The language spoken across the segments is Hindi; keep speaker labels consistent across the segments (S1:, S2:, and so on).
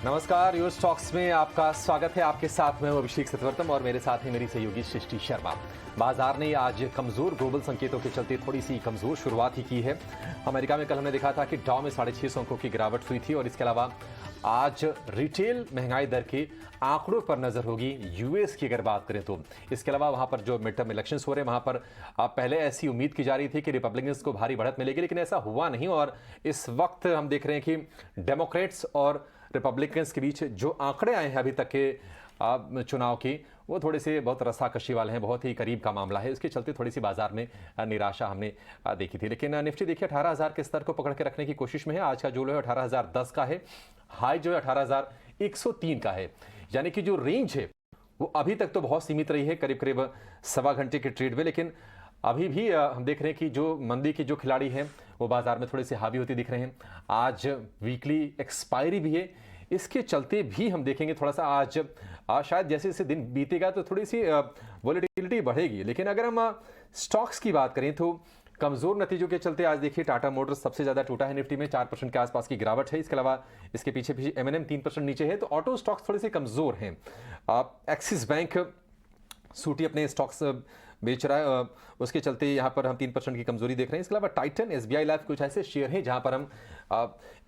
S1: नमस्कार, यूएस स्टॉक्स में आपका स्वागत है। आपके साथ मैं हूं अभिषेक सतवर्तम और मेरे साथ ही मेरी सहयोगी सृष्टि शर्मा। बाजार ने आज कमजोर ग्लोबल संकेतों के चलते थोड़ी सी कमजोर शुरुआत ही की है। अमेरिका में कल हमने देखा था कि डाउ में 650 अंकों की गिरावट हुई थी और इसके अलावा आज रिटेल महंगाई दर के आंकड़ों पर नजर होगी यूएस की अगर बात करें तो। इसके अलावा वहां पर जो मिड टर्म इलेक्शंस हो रहे हैं वहां पर पहले ऐसी उम्मीद की जा रही थी कि रिपब्लिकन्स को भारी बढ़त मिलेगी, लेकिन ऐसा हुआ नहीं और इस वक्त हम देख रहे हैं कि डेमोक्रेट्स और रिपब्लिकन्स के बीच जो आंकड़े आए हैं अभी तक के चुनाव की, वो थोड़े से बहुत रस्साकशी वाले हैं, बहुत ही करीब का मामला है। इसके चलते थोड़ी सी बाजार में निराशा हमने देखी थी। लेकिन निफ्टी देखिए 18,000 के स्तर को पकड़ के रखने की कोशिश में है। आज का जो लो है 18,010 का है, हाई जो है 18,103 का है। यानी कि जो रेंज है वो अभी तक तो बहुत सीमित रही है, करीब करीब सवा घंटे के ट्रेड में। लेकिन अभी भी हम देख रहे हैं कि जो मंदी के जो खिलाड़ी हैं वो बाजार में थोड़े से हावी होते दिख रहे हैं। आज वीकली एक्सपायरी भी है, इसके चलते भी हम देखेंगे थोड़ा सा आज शायद जैसे जैसे दिन बीतेगा तो थोड़ी सी वॉलेटिलिटी बढ़ेगी। लेकिन अगर हम स्टॉक्स की बात करें तो कमजोर नतीजों के चलते आज देखिए टाटा मोटर्स सबसे ज्यादा टूटा है, निफ्टी में 4% के आसपास की गिरावट है। इसके अलावा इसके पीछे भी एमएनएम 3% नीचे है। तो ऑटो स्टॉक्स थोड़े से कमजोर हैं। एक्सिस बैंक सूटी अपने स्टॉक्स बेच रहा है, उसके चलते यहाँ पर हम 3% की कमजोरी देख रहे हैं। इसके अलावा टाइटन, एसबीआई लाइफ कुछ ऐसे शेयर हैं जहाँ पर हम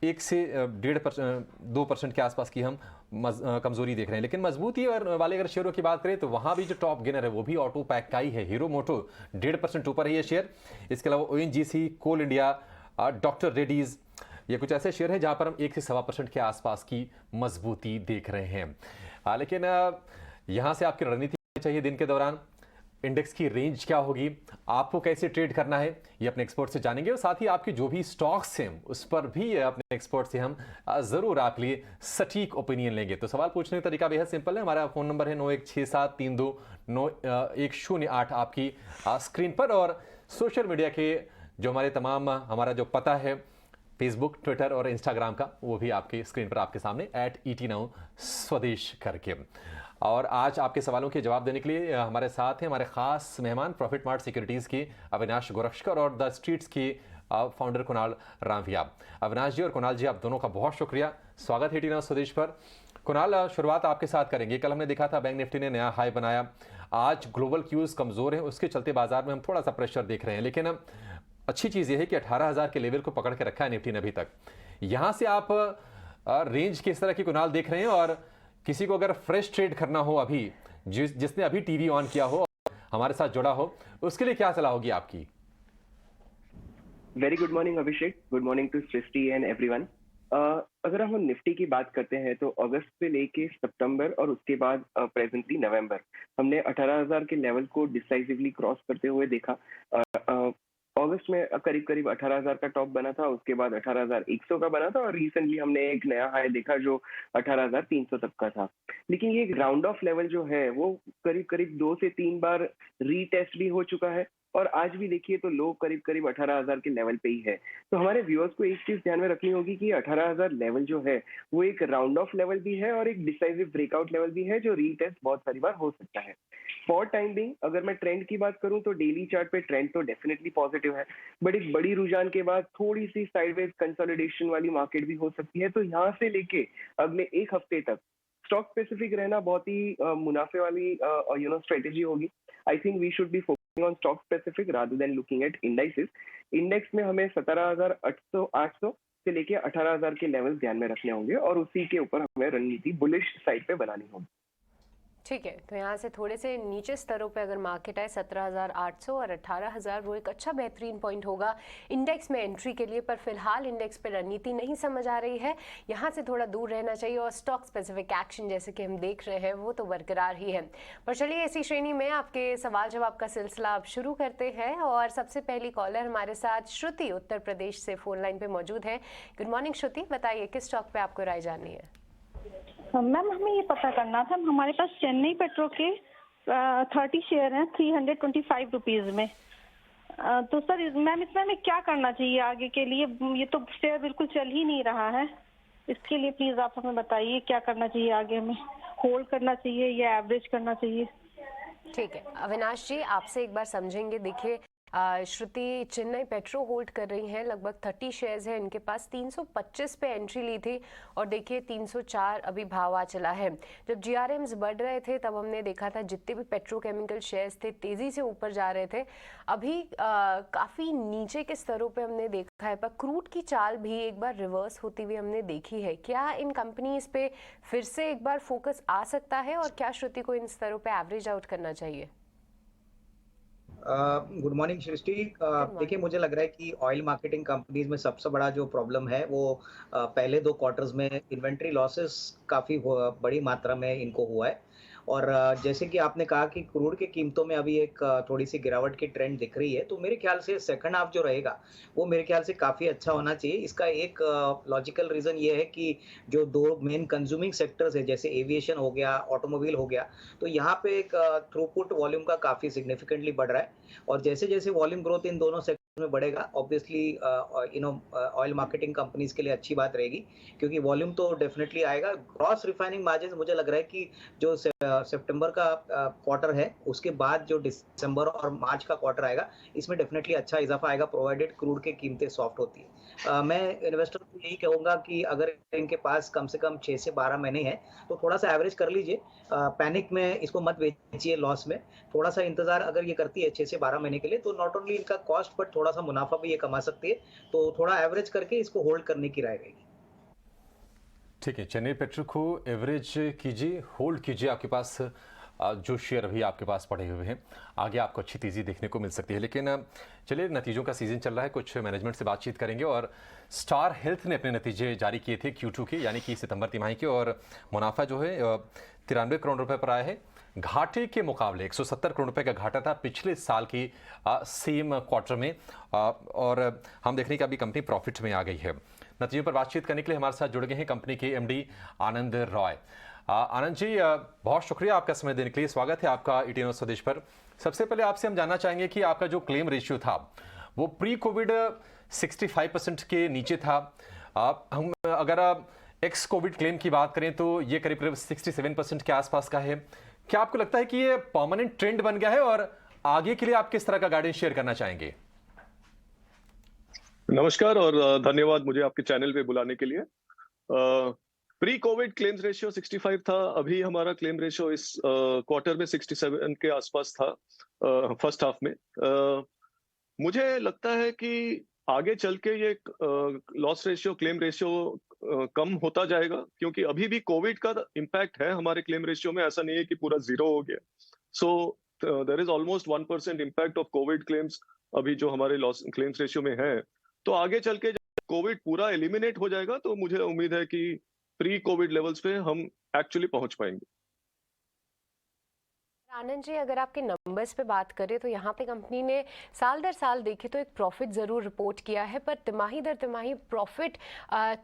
S1: 1 से 1.5% 2% के आसपास की हम कमजोरी देख रहे हैं। लेकिन मजबूती और वाले अगर शेयरों की बात करें तो वहाँ भी जो टॉप गेनर है वो भी ऑटो पैक का ही है। हीरो मोटो 1.5% ऊपर है ये शेयर। इसके अलावा ओएनजीसी, कोल इंडिया, डॉक्टर रेड्डीज, ये कुछ ऐसे शेयर हैं जहाँ पर हम 1 से 1.25% के आसपास की मजबूती देख रहे हैं। लेकिन यहाँ से आपकी रणनीति चाहिए दिन के दौरान, इंडेक्स की रेंज क्या होगी, आपको कैसे ट्रेड करना है, ये अपने एक्सपर्ट से जानेंगे। और साथ ही आपकी जो भी स्टॉक्स हैं उस पर भी अपने एक्सपर्ट से हम जरूर आपके लिए सटीक ओपिनियन लेंगे। तो सवाल पूछने का तरीका बेहद सिंपल है। हमारा फोन नंबर है 9167329108 आपकी स्क्रीन पर। और सोशल मीडिया के जो हमारे तमाम हमारा जो पता है फेसबुक, ट्विटर और इंस्टाग्राम का, वो भी आपके स्क्रीन पर आपके सामने @ET Now स्वदेश करके। और आज आपके सवालों के जवाब देने के लिए हमारे साथ हैं हमारे खास मेहमान प्रॉफिट मार्ट सिक्योरिटीज के अविनाश गोरक्षकर और द स्ट्रीट्स के फाउंडर कुणाल रामविया। अविनाश जी और कुणाल जी, आप दोनों का बहुत शुक्रिया, स्वागत है ET Now स्वदेश पर। कुणाल, शुरुआत आपके साथ करेंगे। कल हमने देखा था बैंक निफ्टी ने नया हाई बनाया, आज ग्लोबल क्यूज कमजोर है, उसके चलते बाजार में हम थोड़ा सा प्रेशर देख रहे हैं। लेकिन अच्छी चीज यह है कि 18,000 के लेवल को पकड़ के रखा है निफ्टी ने अभी तक। यहां से आप रेंज किस तरह की कुणाल देख रहे हैं, और किसी को अगर फ्रेश ट्रेड करना हो अभी, जिसने अभी टीवी ऑन किया हो, हमारे साथ जुड़ा हो, उसके लिए क्या सलाह होगी आपकी?
S2: Very good morning Abhishek, good morning to Srishti and everyone. अगर हम निफ्टी की बात करते हैं तो अगस्त से लेके सितंबर और उसके बाद प्रेजेंटली नवंबर, हमने 18,000 के लेवल को डिसाइसिवली क्रॉस करते हुए देखा। अगस्त में करीब करीब 18,000 का टॉप बना था, उसके बाद 18,100 का बना था और रिसेंटली हमने एक नया हाई देखा जो 18,300 तक का था। लेकिन ये राउंड ऑफ लेवल जो है वो करीब करीब 2 से 3 बार रीटेस्ट भी हो चुका है और आज भी देखिए तो लो करीब करीब 18,000 के लेवल पे ही है। तो हमारे व्यूअर्स को एक चीज ध्यान में रखनी होगी कि 18,000 लेवल जो है वो एक राउंड ऑफ लेवल भी है और एक डिसाइसिव ब्रेकआउट लेवल भी है जो रीटेस्ट बहुत सारी बार हो सकता है। फॉर टाइम बिंग अगर मैं ट्रेंड की बात करूं तो डेली चार्ट पे ट्रेंड तो डेफिनेटली पॉजिटिव है, बट एक बड़ी रुझान के बाद थोड़ी सी साइडवेज कंसोलिडेशन वाली मार्केट भी हो सकती है। तो यहाँ से लेके अगले एक हफ्ते तक स्टॉक स्पेसिफिक रहना बहुत ही मुनाफे वाली स्ट्रेटेजी होगी। I think we should be focusing on stock specific rather than looking at indices. Index में हमें 17,800 से लेके 18,000 के लेवल ध्यान में रखने होंगे और उसी के ऊपर हमें रणनीति बुलिश साइड पे बनानी होगी।
S3: ठीक है, तो यहाँ से थोड़े से नीचे स्तरों पे अगर मार्केट आए 17,800 और 18,000, वो एक अच्छा बेहतरीन पॉइंट होगा इंडेक्स में एंट्री के लिए। पर फिलहाल इंडेक्स पे रणनीति नहीं समझ आ रही है, यहाँ से थोड़ा दूर रहना चाहिए और स्टॉक स्पेसिफिक एक्शन जैसे कि हम देख रहे हैं वो तो बरकरार ही है। पर चलिए इसी श्रेणी में आपके सवाल जवाब का सिलसिला आप शुरू करते हैं और सबसे पहली कॉलर हमारे साथ श्रुति उत्तर प्रदेश से फोन लाइन पे मौजूद है। गुड मॉर्निंग श्रुति, बताइए किस स्टॉक पे आपको राय जाननी है?
S4: मैम हमें ये पता करना था, हमारे पास चेन्नई पेट्रो के 30 शेयर हैं 325 रुपीज में। तो सर मैम इसमें हमें क्या करना चाहिए आगे के लिए? ये तो शेयर बिल्कुल चल ही नहीं रहा है, इसके लिए प्लीज आप हमें बताइए क्या करना चाहिए आगे, हमें होल्ड करना चाहिए या एवरेज करना चाहिए?
S3: ठीक है अविनाश जी, आपसे एक बार समझेंगे। देखिए श्रुति चेन्नई पेट्रो होल्ड कर रही हैं, लगभग 30 शेयर्स हैं इनके पास। 325 पे एंट्री ली थी और देखिए 304 अभी भाव आ चला है। जब जीआरएम्स बढ़ रहे थे तब हमने देखा था जितने भी पेट्रोकेमिकल शेयर्स थे तेजी से ऊपर जा रहे थे। अभी काफ़ी नीचे के स्तरों पे हमने देखा है, पर क्रूड की चाल भी एक बार रिवर्स होती हुई हमने देखी है। क्या इन कंपनीज पे फिर से एक बार फोकस आ सकता है और क्या श्रुति को इन स्तरों पे एवरेज आउट करना चाहिए?
S5: गुड मॉर्निंग सृष्टि। देखिए, मुझे लग रहा है कि ऑयल मार्केटिंग कंपनीज में सबसे बड़ा जो प्रॉब्लम है वो पहले 2 क्वार्टर्स में इन्वेंट्री लॉसेस काफ़ी बड़ी मात्रा में इनको हुआ है। और जैसे कि आपने कहा कि क्रूड की कीमतों में अभी एक थोड़ी सी गिरावट की ट्रेंड दिख रही है, तो मेरे ख्याल से सेकंड हाफ जो रहेगा वो मेरे ख्याल से काफ़ी अच्छा होना चाहिए। इसका एक लॉजिकल रीज़न ये है कि जो 2 मेन कंज्यूमिंग सेक्टर्स है, जैसे एविएशन हो गया, ऑटोमोबाइल हो गया, तो यहाँ पे एक थ्रूपुट वॉल्यूम का काफ़ी सिग्निफिकेंटली बढ़ रहा है। और जैसे-जैसे वॉल्यूम ग्रोथ इन दोनों सेक्टर में बढ़ेगा, ऑब्वियसली ऑयल मार्केटिंग कंपनीज के लिए अच्छी बात रहेगी, क्योंकि वॉल्यूम तो डेफिनेटली आएगा। ग्रॉस रिफाइनिंग मार्जिन मुझे लग रहा है कि जो सितंबर का क्वार्टर है उसके बाद जो दिसंबर और मार्च का क्वार्टर आएगा, इसमें डेफिनेटली अच्छा इजाफा आएगा, प्रोवाइडेड क्रूड की कीमतें सॉफ्ट होती है। मैं इन्वेस्टर को यही कहूंगा कि अगर इनके पास कम से कम 6 से 12 महीने हैं तो थोड़ा सा एवरेज कर लीजिए। पैनिक में इसको मत बेचिए लॉस में। थोड़ा सा इंतजार अगर ये करती है 6 से 12 महीने के लिए, तो नॉट ओनली इनका कॉस्ट बट थोड़ा सा मुनाफा भी ये कमा सकती है। तो थोड़ा एवरेज करके इसको होल्ड करने की राय रहेगी।
S1: ठीक है, चेन्नई पेट्रो को एवरेज कीजिए, होल्ड कीजिए। आपके पास जो शेयर अभी आपके पास पड़े हुए हैं, आगे आपको अच्छी तेज़ी देखने को मिल सकती है। लेकिन चलिए, नतीजों का सीजन चल रहा है, कुछ मैनेजमेंट से बातचीत करेंगे। और स्टार हेल्थ ने अपने नतीजे जारी किए थे Q2 के, यानी कि सितंबर तिमाही के, और मुनाफा जो है 93 करोड़ रुपए पर आया है। घाटे के मुकाबले 170 करोड़ रुपए का घाटा था पिछले साल की सेम क्वार्टर में, और हम देख रहे हैं कि अभी कंपनी प्रॉफिट में आ गई है। नतीजों पर बातचीत करने के लिए हमारे साथ जुड़ गए हैं कंपनी के MD आनंद रॉय। आनंद जी, बहुत शुक्रिया आपका समय देने के लिए। स्वागत है आपका ET न्यूज़ स्वदेश पर। सबसे पहले आपसे हम जानना चाहेंगे कि आपका जो क्लेम रेशियो था वो प्री कोविड 65% के नीचे था। हम अगर एक्स कोविड क्लेम की बात करें तो ये करीब करीब 67% के आसपास का है। क्या आपको लगता है कि ये परमानेंट ट्रेंड बन गया है, और आगे के लिए आप किस तरह का गाइडेंस शेयर करना चाहेंगे?
S6: नमस्कार और धन्यवाद मुझे आपके चैनल पे बुलाने के लिए। प्री कोविड क्लेम्स रेशियो 65 था। अभी हमारा क्लेम रेशियो इस क्वार्टर में 67 के आसपास था, फर्स्ट हाफ में। मुझे लगता है कि आगे चल के ये लॉस रेशियो, क्लेम रेशियो कम होता जाएगा, क्योंकि अभी भी कोविड का इम्पैक्ट है हमारे क्लेम रेशियो में। ऐसा नहीं है कि पूरा जीरो हो गया। So there is almost 1% impact of Covid claims अभी जो हमारे लॉस क्लेम्स रेशियो में है। तो आगे चल के जब कोविड पूरा एलिमिनेट हो जाएगा तो मुझे उम्मीद है कि प्री कोविड लेवल्स पे हम एक्चुअली पहुंच पाएंगे।
S3: आनंद जी, अगर आपके नंबर्स पे बात करें तो यहाँ पे कंपनी ने साल दर साल देखे तो एक प्रॉफिट ज़रूर रिपोर्ट किया है, पर तिमाही दर तिमाही प्रॉफिट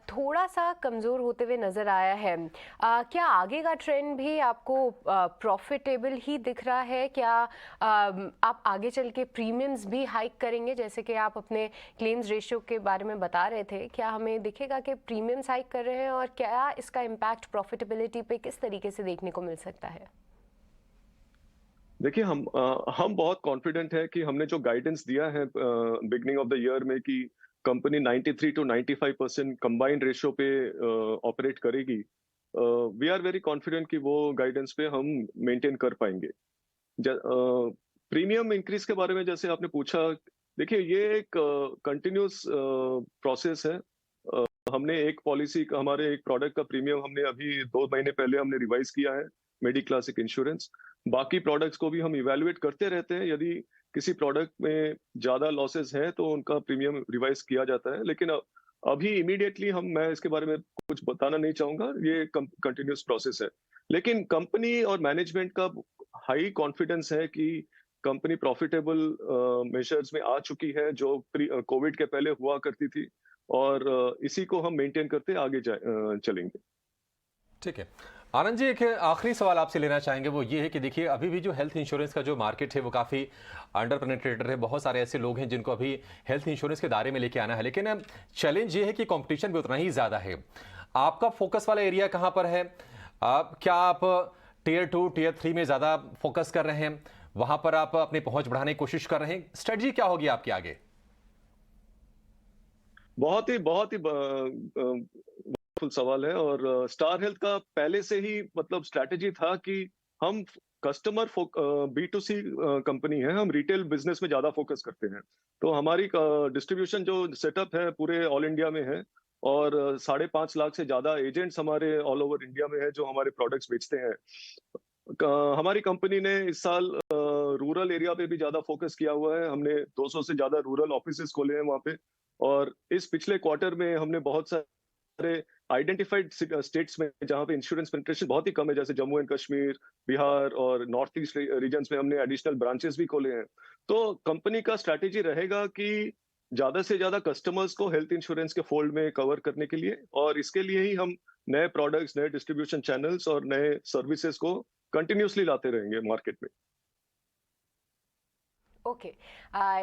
S3: थोड़ा सा कमज़ोर होते हुए नज़र आया है। क्या आगे का ट्रेंड भी आपको प्रॉफिटेबल ही दिख रहा है? क्या आप आगे चल के प्रीमियम्स भी हाइक करेंगे, जैसे कि आप अपने क्लेम्स रेशियो के बारे में बता रहे थे? क्या हमें दिखेगा कि प्रीमियम्स हाइक कर रहे हैं, और क्या इसका इम्पैक्ट प्रॉफिटेबिलिटी पे किस तरीके से देखने को मिल सकता है?
S6: देखिए, हम बहुत कॉन्फिडेंट है कि हमने जो गाइडेंस दिया है बिगनिंग ऑफ द ईयर में कि कंपनी 93 to 95% कंबाइंड रेशियो पे ऑपरेट करेगी, वी आर वेरी कॉन्फिडेंट कि वो गाइडेंस पे हम मेंटेन कर पाएंगे। प्रीमियम इंक्रीज के बारे में जैसे आपने पूछा, देखिए ये एक कंटिन्यूस प्रोसेस है। हमने एक पॉलिसी, हमारे एक प्रोडक्ट का प्रीमियम हमने अभी 2 महीने पहले हमने रिवाइज किया है, मेडिक्लासिक इंश्योरेंस। बाकी प्रोडक्ट्स को भी हम इवैल्यूएट करते रहते हैं। यदि किसी प्रोडक्ट में ज्यादा लॉसेस हैं तो उनका प्रीमियम रिवाइज किया जाता है, लेकिन अभी इमीडिएटली मैं इसके बारे में कुछ बताना नहीं चाहूंगा। ये कंटिन्यूस प्रोसेस है, लेकिन कंपनी और मैनेजमेंट का हाई कॉन्फिडेंस है कि कंपनी प्रॉफिटेबल मेजर्स में आ चुकी है, जो कोविड के पहले हुआ करती थी, और इसी को हम मेंटेन करते आगे चलेंगे।
S1: ठीक है आनंद जी, एक आखिरी सवाल आपसे लेना चाहेंगे, वो ये है कि देखिए अभी भी जो हेल्थ इंश्योरेंस का जो मार्केट है वो काफ़ी अंडर पेनिट्रेटेड है। बहुत सारे ऐसे लोग हैं जिनको अभी हेल्थ इंश्योरेंस के दायरे में लेके आना है, लेकिन चैलेंज ये है कि कंपटीशन भी उतना ही ज़्यादा है। आपका फोकस वाला एरिया कहाँ पर है? क्या आप टियर 2 टियर 3 में ज़्यादा फोकस कर रहे हैं? वहां पर आप अपनी पहुंच बढ़ाने की कोशिश कर रहे हैं, स्ट्रेटजी क्या होगी आपकी आगे?
S6: बहुत ही वंडरफुल सवाल है। और स्टार हेल्थ का पहले से ही मतलब स्ट्रैटेजी था कि हम कस्टमर B2C कंपनी है, हम रिटेल बिजनेस में ज्यादा फोकस करते हैं। तो हमारी डिस्ट्रीब्यूशन जो सेटअप है पूरे ऑल इंडिया में है, और 5.5 लाख से ज्यादा एजेंट्स हमारे ऑल ओवर इंडिया में है जो हमारे प्रोडक्ट्स बेचते हैं। हमारी कंपनी ने इस साल रूरल एरिया पे भी ज्यादा फोकस किया हुआ है। हमने 200 से ज्यादा रूरल ऑफिसेस खोले हैं वहाँ पे। और इस पिछले क्वार्टर में हमने बहुत सारे आइडेंटिफाइड स्टेट्स में जहाँ पे इंश्योरेंस पेनिट्रेशन बहुत ही कम है, जैसे जम्मू एंड कश्मीर, बिहार और नॉर्थ ईस्ट रीजन्स में हमने एडिशनल ब्रांचेस भी खोले हैं। तो कंपनी का स्ट्रैटेजी रहेगा कि ज्यादा से ज्यादा कस्टमर्स को हेल्थ इंश्योरेंस के फोल्ड में कवर करने के लिए, और इसके लिए ही हम नए प्रोडक्ट्स, नए डिस्ट्रीब्यूशन चैनल्स और नए सर्विसेज को कंटिन्यूसली लाते रहेंगे मार्केट में।
S3: ओके,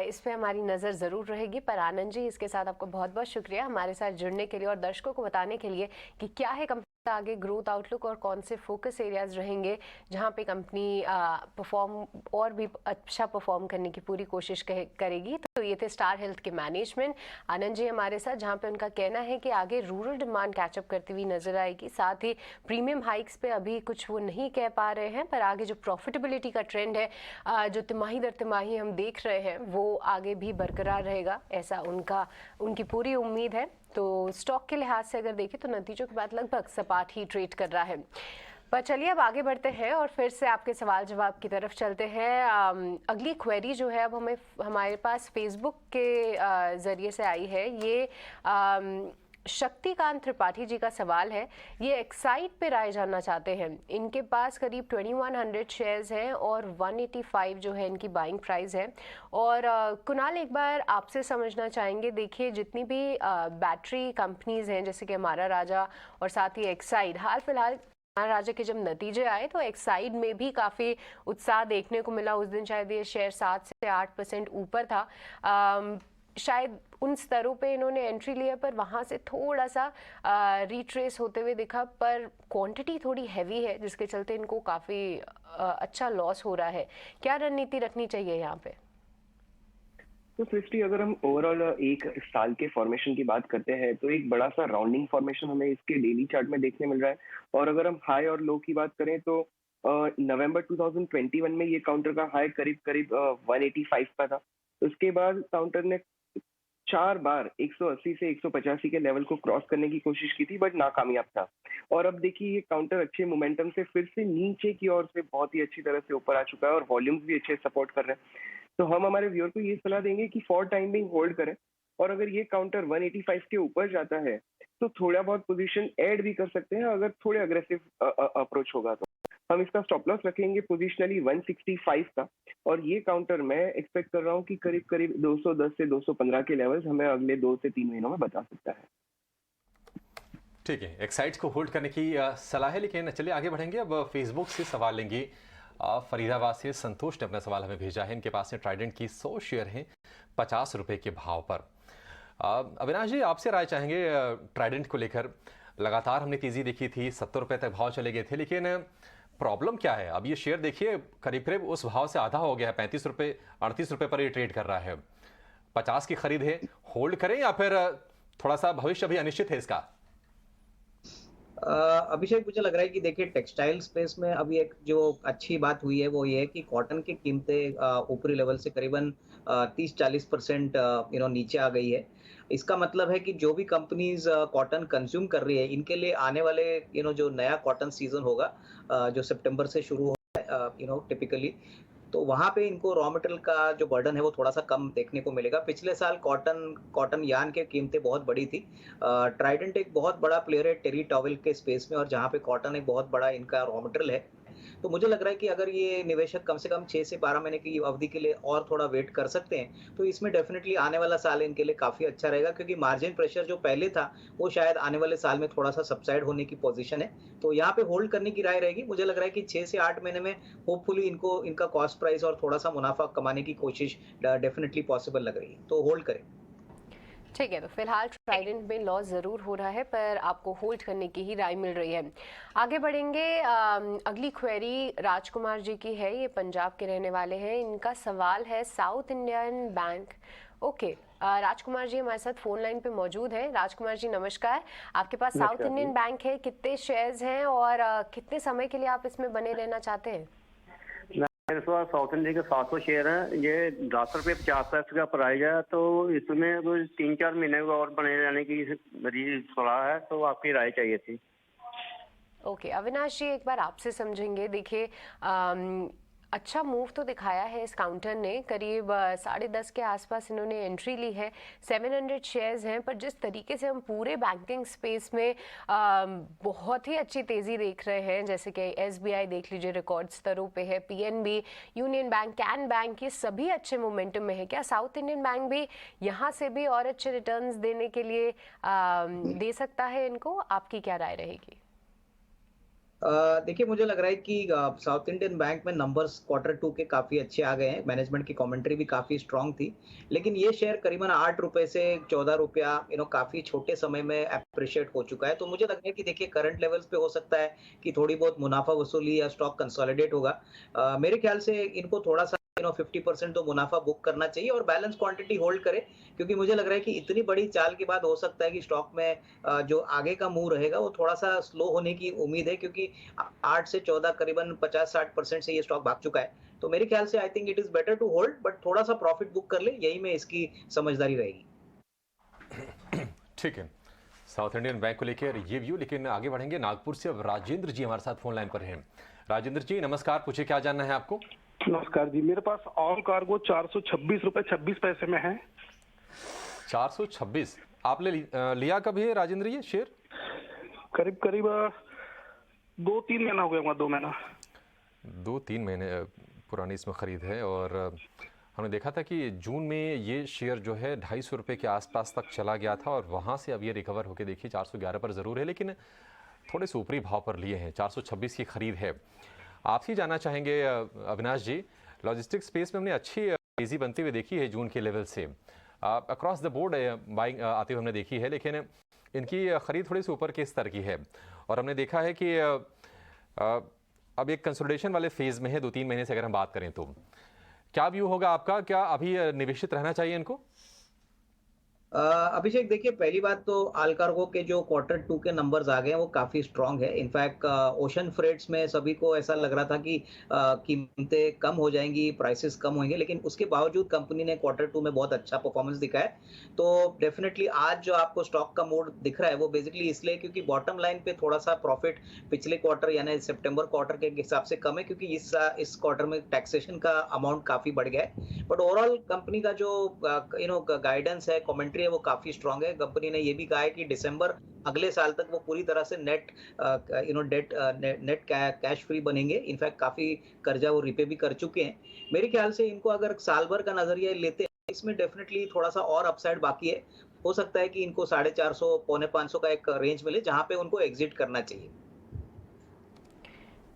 S3: इस पे हमारी नज़र ज़रूर रहेगी। पर आनंद जी, इसके साथ आपको बहुत बहुत शुक्रिया हमारे साथ जुड़ने के लिए और दर्शकों को बताने के लिए कि क्या है कंपनी का आगे ग्रोथ आउटलुक और कौन से फोकस एरियाज रहेंगे जहां पे कंपनी परफॉर्म और भी अच्छा परफॉर्म करने की पूरी कोशिश करेगी। तो ये थे स्टार हेल्थ के मैनेजमेंट आनंद जी हमारे साथ, जहां पे उनका कहना है कि आगे रूरल डिमांड कैचअप करती हुई नजर आएगी। साथ ही प्रीमियम हाइक्स पे अभी कुछ वो नहीं कह पा रहे हैं, पर आगे जो प्रॉफिटेबिलिटी का ट्रेंड है जो तिमाही दर तिमाही हम देख रहे हैं वो आगे भी बरकरार रहेगा, ऐसा उनकी पूरी उम्मीद है। तो स्टॉक के लिहाज से अगर देखें तो नतीजों के बाद लगभग सपाट ही ट्रेड कर रहा है। पर चलिए अब आगे बढ़ते हैं और फिर से आपके सवाल जवाब की तरफ चलते हैं। अगली क्वेरी जो है अब हमारे पास फेसबुक के ज़रिए से आई है। ये शक्तिकांत त्रिपाठी जी का सवाल है। ये एक्साइड पे राय जानना चाहते हैं। इनके पास करीब 2100 शेयर्स हैं और 185 जो है इनकी बाइंग प्राइस है। और कुणाल, एक बार आपसे समझना चाहेंगे, देखिए जितनी भी बैटरी कंपनीज हैं जैसे कि हमारा राजा और साथ ही एक्साइड, हाल फिलहाल राजा के जब नतीजे आए तो एक्साइड में भी काफ़ी उत्साह देखने को मिला। उस दिन शायद ये शेयर 7 से 8% ऊपर था। शायद उन स्तरों पे इन्होंने एंट्री लिया पर वहाँ से थोड़ा सा रिट्रेस होते हुए दिखा, पर क्वांटिटी थोड़ी हैवी है जिसके चलते इनको काफ़ी अच्छा लॉस हो रहा है। क्या रणनीति रखनी चाहिए यहाँ पे?
S2: तो सृष्टि, अगर हम ओवरऑल एक साल के फॉर्मेशन की बात करते हैं तो एक बड़ा सा राउंडिंग फॉर्मेशन हमें इसके डेली चार्ट में देखने मिल रहा है। और अगर हम हाई और लो की बात करें तो नवंबर 2021 में ये काउंटर का हाई करीब करीब 185 का था। उसके बाद काउंटर ने 4 बार 180 से 185 के लेवल को क्रॉस करने की कोशिश की थी, बट नाकामयाब था। और अब देखिए ये काउंटर अच्छे मोमेंटम से फिर से नीचे की ओर से बहुत ही अच्छी तरह से ऊपर आ चुका है और वॉल्यूम्स भी अच्छे सपोर्ट कर रहे हैं। तो हम हमारे व्यूअर को ये सलाह देंगे कि फॉर टाइम बिंग होल्ड करें, और अगर ये काउंटर 185 के ऊपर जाता है तो थोड़ा बहुत पोजीशन ऐड भी कर सकते हैं अगर थोड़े अग्रेसिव अप्रोच होगा तो। हम इसका स्टॉप लॉस रखेंगे पोजिशनली 165 का, और ये काउंटर मैं एक्सपेक्ट कर रहा हूँ कि करीब करीब 210 से 215 के लेवल्स हमें अगले 2 से 3 महीनों में बता सकता है।
S1: ठीक है, एक्साइड को होल्ड करने की सलाह है। लेकिन चलिए आगे बढ़ेंगे। अब फेसबुक से सवाल लेंगे। फरीदाबाद से संतोष ने अपना सवाल हमें भेजा है। इनके पास में ट्राइडेंट की 100 शेयर हैं 50 रुपए के भाव पर। अविनाश जी, आपसे राय चाहेंगे ट्राइडेंट को लेकर। लगातार हमने तेजी देखी थी, 70 रुपए तक भाव चले गए थे, लेकिन प्रॉब्लम क्या है? अब ये शेयर देखिए करीब करीब उस भाव से आधा हो गया है, 35 रुपए 38 रुपए पर ये ट्रेड कर रहा है। 50 की खरीद है, होल्ड करें या फिर थोड़ा सा भविष्य अभी अनिश्चित है इसका?
S5: अभिषेक, मुझे लग रहा है कि देखिए टेक्सटाइल स्पेस में अभी एक जो अच्छी बात हुई है वो ये है कि कॉटन की कीमतें ऊपरी लेवल से करीबन 30-40% नीचे आ गई है। इसका मतलब है कि जो भी कंपनीज कॉटन कंज्यूम कर रही है, इनके लिए आने वाले जो नया कॉटन सीजन होगा जो सितंबर से शुरू होता है टिपिकली, तो वहाँ पे इनको रॉ मटेरियल का जो बर्डन है वो थोड़ा सा कम देखने को मिलेगा। पिछले साल कॉटन यार्न की कीमतें बहुत बड़ी थी। ट्राइडेंट एक बहुत बड़ा प्लेयर है टेरी टॉवेल के स्पेस में, और जहाँ पे कॉटन एक बहुत बड़ा इनका रॉ मटेरियल है। तो मुझे लग रहा है कि अगर ये निवेशक कम से कम 6 से 12 महीने की अवधि के लिए और थोड़ा वेट कर सकते हैं तो इसमें डेफिनेटली आने वाला साल इनके लिए काफ़ी अच्छा रहेगा, क्योंकि मार्जिन प्रेशर जो पहले था वो शायद आने वाले साल में थोड़ा सा सबसाइड होने की पोजीशन है। तो यहाँ पे होल्ड करने की राय रहेगी। मुझे लग रहा है कि 6 से 8 महीने में होपफुली इनको इनका कॉस्ट प्राइस और थोड़ा सा मुनाफा कमाने की कोशिश डेफिनेटली पॉसिबल लग रही है, तो होल्ड करें।
S3: ठीक है, तो फिलहाल ट्राइडेंट में लॉस ज़रूर हो रहा है, पर आपको होल्ड करने की ही राय मिल रही है। आगे बढ़ेंगे। अगली क्वेरी राजकुमार जी की है, ये पंजाब के रहने वाले हैं। इनका सवाल है south Indian bank. Okay, Rajkumar ji हमारे साथ फोन लाइन पे मौजूद हैं। राजकुमार जी नमस्कार। आपके पास साउथ इंडियन बैंक है, कितने शेयर्स हैं और कितने समय के लिए आप इसमें बने रहना चाहते हैं?
S7: मेरे पास साउथ इंडिया के 700 शेयर हैं। ये 10 रुपये 50 पैसे का प्राइस है, तो इसमें कोई 3-4 महीने को और बने रहने की मेरी सलाह है, तो आपकी राय चाहिए थी।
S3: ओके, अविनाश जी एक बार आपसे समझेंगे। देखिए, अच्छा मूव तो दिखाया है इस काउंटर ने, करीब 10:30 के आसपास इन्होंने एंट्री ली है। 700 शेयर्स हैं, पर जिस तरीके से हम पूरे बैंकिंग स्पेस में बहुत ही अच्छी तेज़ी देख रहे हैं, जैसे कि SBI देख लीजिए रिकॉर्ड स्तरों पे है, PNB, union bank, can bank, ये सभी अच्छे मोमेंटम में है। क्या साउथ इंडियन बैंक भी यहाँ से भी और अच्छे रिटर्न्स देने के लिए दे सकता है इनको? आपकी क्या राय रहेगी?
S5: देखिए, मुझे लग रहा है कि साउथ इंडियन बैंक में नंबर्स Q2 के काफ़ी अच्छे आ गए हैं। मैनेजमेंट की कमेंट्री भी काफ़ी स्ट्रांग थी। लेकिन ये शेयर करीबन 8 रुपए से 14 रुपया काफ़ी छोटे समय में एप्रिशिएट हो चुका है। तो मुझे लगता है कि देखिए करंट लेवल्स पे हो सकता है कि थोड़ी बहुत मुनाफा वसूली या स्टॉक कंसोलिडेट होगा। मेरे ख्याल से इनको थोड़ा-सा 50% तो मुनाफा बुक करना चाहिए और बैलेंस क्वांटिटी होल्ड करें, क्योंकि मुझे लग रहा है कि इतनी बड़ी चाल के बाद हो सकता है कि स्टॉक में जो आगे का मूव रहेगा वो थोड़ा-सा स्लो होने की उम्मीद है, क्योंकि 8 से 14 करीबन 50-60% से ये स्टॉक भाग चुका है। तो मेरे ख्याल से I think it is better to hold, but थोड़ा-सा प्रॉफिट बुक कर ले, यही में इसकी समझदारी रहेगी।
S1: ठीक है, साउथ इंडियन बैंक को लेकर ये व्यू। लेकिन आगे बढ़ेंगे, नागपुर से अब राजेंद्र जी हमारे साथ फोन लाइन पर हैं। राजेंद्र जी नमस्कार, पूछिए क्या जानना है आपको?
S8: नमस्कार जी, मेरे पास ऑल कार्गो 426 रुपए 26 पैसे में है।
S1: 426 आपने लिया कभी है राजेंद्र ये शेयर?
S8: करीब करीब 2-3 महीना हो गया होगा, 2 महीना।
S1: 2-3 महीने पुरानी इसमें खरीद है। और हमने देखा था कि जून में ये शेयर जो है 250 रुपये के आसपास तक चला गया था और वहाँ से अब ये रिकवर होकर देखिए 411 पर ज़रूर है, लेकिन थोड़े से ऊपरी भाव पर लिए हैं। 426 की खरीद है। आपसे जानना चाहेंगे अविनाश जी, लॉजिस्टिक्स स्पेस में हमने अच्छी तेज़ी बनती हुई देखी है जून के लेवल से, अक्रॉस द बोर्ड बाइंग आते हुए हमने देखी है, लेकिन इनकी खरीद थोड़ी सी ऊपर के स्तर की है। और हमने देखा है कि अब एक कंसोलिडेशन वाले फेज़ में है 2-3 महीने से अगर हम बात करें तो। क्या व्यू होगा आपका? क्या अभी निवेशित रहना चाहिए इनको?
S5: अभिषेक, देखिए पहली बात तो आलकार्गो के जो Q2 के नंबर्स आ गए हैं वो काफी स्ट्रांग है। इनफैक्ट ओशन फ्रेट्स में सभी को ऐसा लग रहा था कि कीमतें कम हो जाएंगी, प्राइसेस कम होंगे, लेकिन उसके बावजूद कंपनी ने Q2 में बहुत अच्छा परफॉर्मेंस दिखाया है। तो डेफिनेटली आज जो आपको स्टॉक का मूड दिख रहा है वो बेसिकली इसलिए क्योंकि बॉटम लाइन पे थोड़ा सा प्रॉफिट पिछले क्वार्टर यानी सितंबर क्वार्टर के हिसाब से कम है, क्योंकि इस क्वार्टर में टैक्सेशन का अमाउंट काफी बढ़ गया है। बट ओवरऑल कंपनी का जो गाइडेंस है, कमेंट्री है, वो काफी स्ट्रांग है। कंपनी ने ये भी कहा है कि दिसंबर अगले साल तक वो पूरी तरह से नेट कैश फ्री बनेंगे। इनफैक्ट काफी कर्जा वो रिपे भी कर चुके हैं। मेरे ख्याल से इनको अगर साल भर का नजरिया लेते हैं, इसमें डेफिनेटली थोड़ा सा और अपसाइड बाकी है। हो सकता है कि इनको 450 पौने 500 का एक रेंज मिले जहां पे उनको एग्जिट करना चाहिए।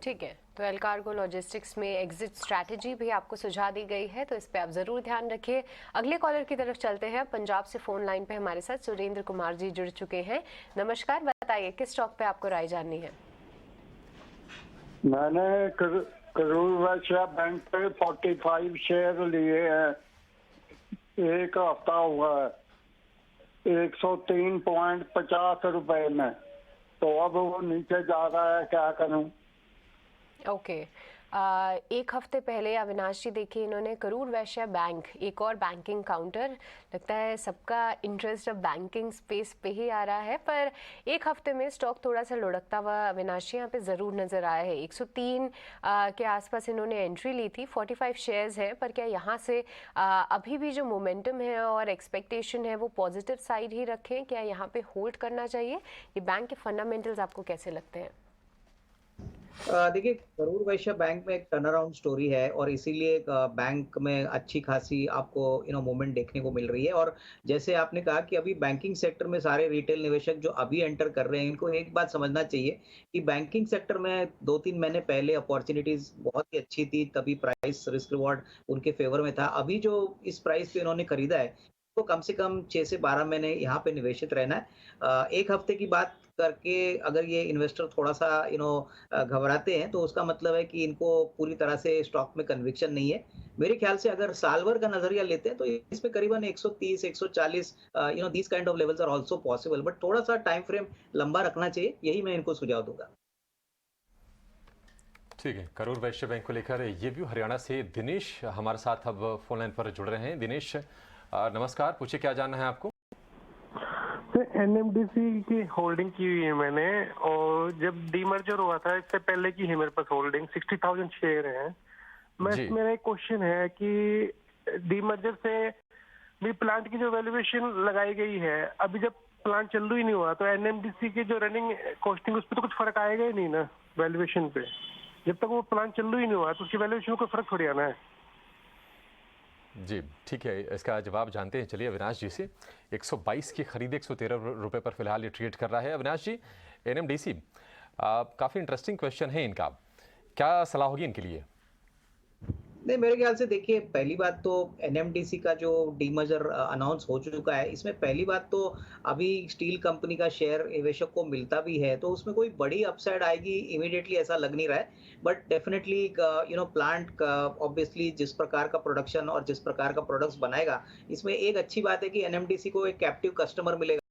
S3: ठीक है, तो एलकार्गो लॉजिस्टिक्स में एग्जिट स्ट्रैटेजी भी आपको सुझा दी गई है, तो इस पे आप ज़रूर ध्यान रखिए। अगले कॉलर की तरफ चलते हैं। पंजाब से फ़ोन लाइन पे हमारे साथ सुरेंद्र कुमार जी जुड़ चुके हैं। नमस्कार, बताइए किस स्टॉक पे आपको राय जाननी है?
S9: मैंने करूर वैश्य बैंक पे 45 शेयर लिए हैं। एक हफ्ता हुआ है 103.50 रुपए में, तो अब वो नीचे जा रहा है, क्या करूं?
S3: ओके, एक हफ्ते पहले अविनाश जी देखिए इन्होंने करूर वैश्य बैंक, एक और बैंकिंग काउंटर, लगता है सबका इंटरेस्ट अब बैंकिंग स्पेस पे ही आ रहा है, पर एक हफ्ते में स्टॉक थोड़ा सा लुढ़कता हुआ अविनाश जी यहाँ पे ज़रूर नज़र आया है। 103 के आसपास इन्होंने एंट्री ली थी, 45 शेयर्स हैं, पर क्या यहाँ से अभी भी जो मोमेंटम है और एक्सपेक्टेशन है वो पॉजिटिव साइड ही रखें? क्या यहाँ पे होल्ड करना चाहिए? ये बैंक के फंडामेंटल्स आपको कैसे लगते हैं?
S5: देखिए, करूर वैश्य बैंक में एक टर्न अराउंड स्टोरी है और इसीलिए बैंक में अच्छी खासी आपको मूवमेंट देखने को मिल रही है। और जैसे आपने कहा कि अभी बैंकिंग सेक्टर में सारे रिटेल निवेशक जो अभी एंटर कर रहे हैं, इनको एक बात समझना चाहिए कि बैंकिंग सेक्टर में 2-3 महीने पहले अपॉर्चुनिटीज बहुत ही अच्छी थी, तभी प्राइस रिस्क रिवॉर्ड उनके फेवर में था। अभी जो इस प्राइस पे इन्होंने खरीदा है को कम से कम 6 से 12 महीने यहाँ पे निवेशित रहना है। एक हफ्ते की बात करके अगर ये इन्वेस्टर थोड़ा सा घबराते हैं तो उसका मतलब है कि इनको पूरी तरह से स्टॉक में कन्विक्शन नहीं है। मेरे ख्याल से अगर साल भर का नजरिया लेते हैं तो इसमें करीबन 130 140 these kind of levels are also possible, but थोड़ा सा टाइम फ्रेम लंबा रखना चाहिए, यही मैं इनको सुझाव दूंगा।
S1: ठीक है, करूर वैश्य बैंक को लेकर ये व्यू। हरियाणा से दिनेश हमारे साथ अब फोन लाइन पर जुड़ रहे हैं। दिनेश नमस्कार, पूछिए क्या जानना है आपको?
S10: एनएमडीसी की होल्डिंग की हुई है मैंने, और जब डीमर्जर हुआ था इससे पहले की है मेरे पास होल्डिंग 60,000 शेयर है। मेरा एक क्वेश्चन है कि डीमर्जर से भी प्लांट की जो वैल्यूएशन लगाई गई है, अभी जब प्लांट चालू ही नहीं हुआ तो एनएमडीसी की जो रनिंग कॉस्टिंग उस पर तो कुछ फर्क आएगा ही नहीं ना वैल्यूएशन पे। जब तक वो प्लांट चालू ही नहीं हुआ तो उसकी वैल्यूएशन में कोई फर्क थोड़ी आना है।
S1: जी ठीक है, इसका जवाब जानते हैं। चलिए अविनाश जी से। 122 की खरीद 113 रुपए पर फिलहाल ये ट्रेड कर रहा है। अविनाश जी, एनएमडीसी काफ़ी इंटरेस्टिंग क्वेश्चन है इनका, क्या सलाह होगी इनके लिए?
S5: नहीं, मेरे ख्याल से देखिए, पहली बात तो एनएमडीसी का जो डीमर्जर अनाउंस हो चुका है, इसमें पहली बात तो अभी स्टील कंपनी का शेयर निवेशक को मिलता भी है तो उसमें कोई बड़ी अपसाइड आएगी इमीडिएटली ऐसा लग नहीं रहा है। बट डेफिनेटली प्लांट का ऑब्वियसली जिस प्रकार का प्रोडक्शन और जिस प्रकार का प्रोडक्ट्स बनाएगा, इसमें एक अच्छी बात है कि एनएमडीसी को एक कैप्टिव कस्टमर मिलेगा।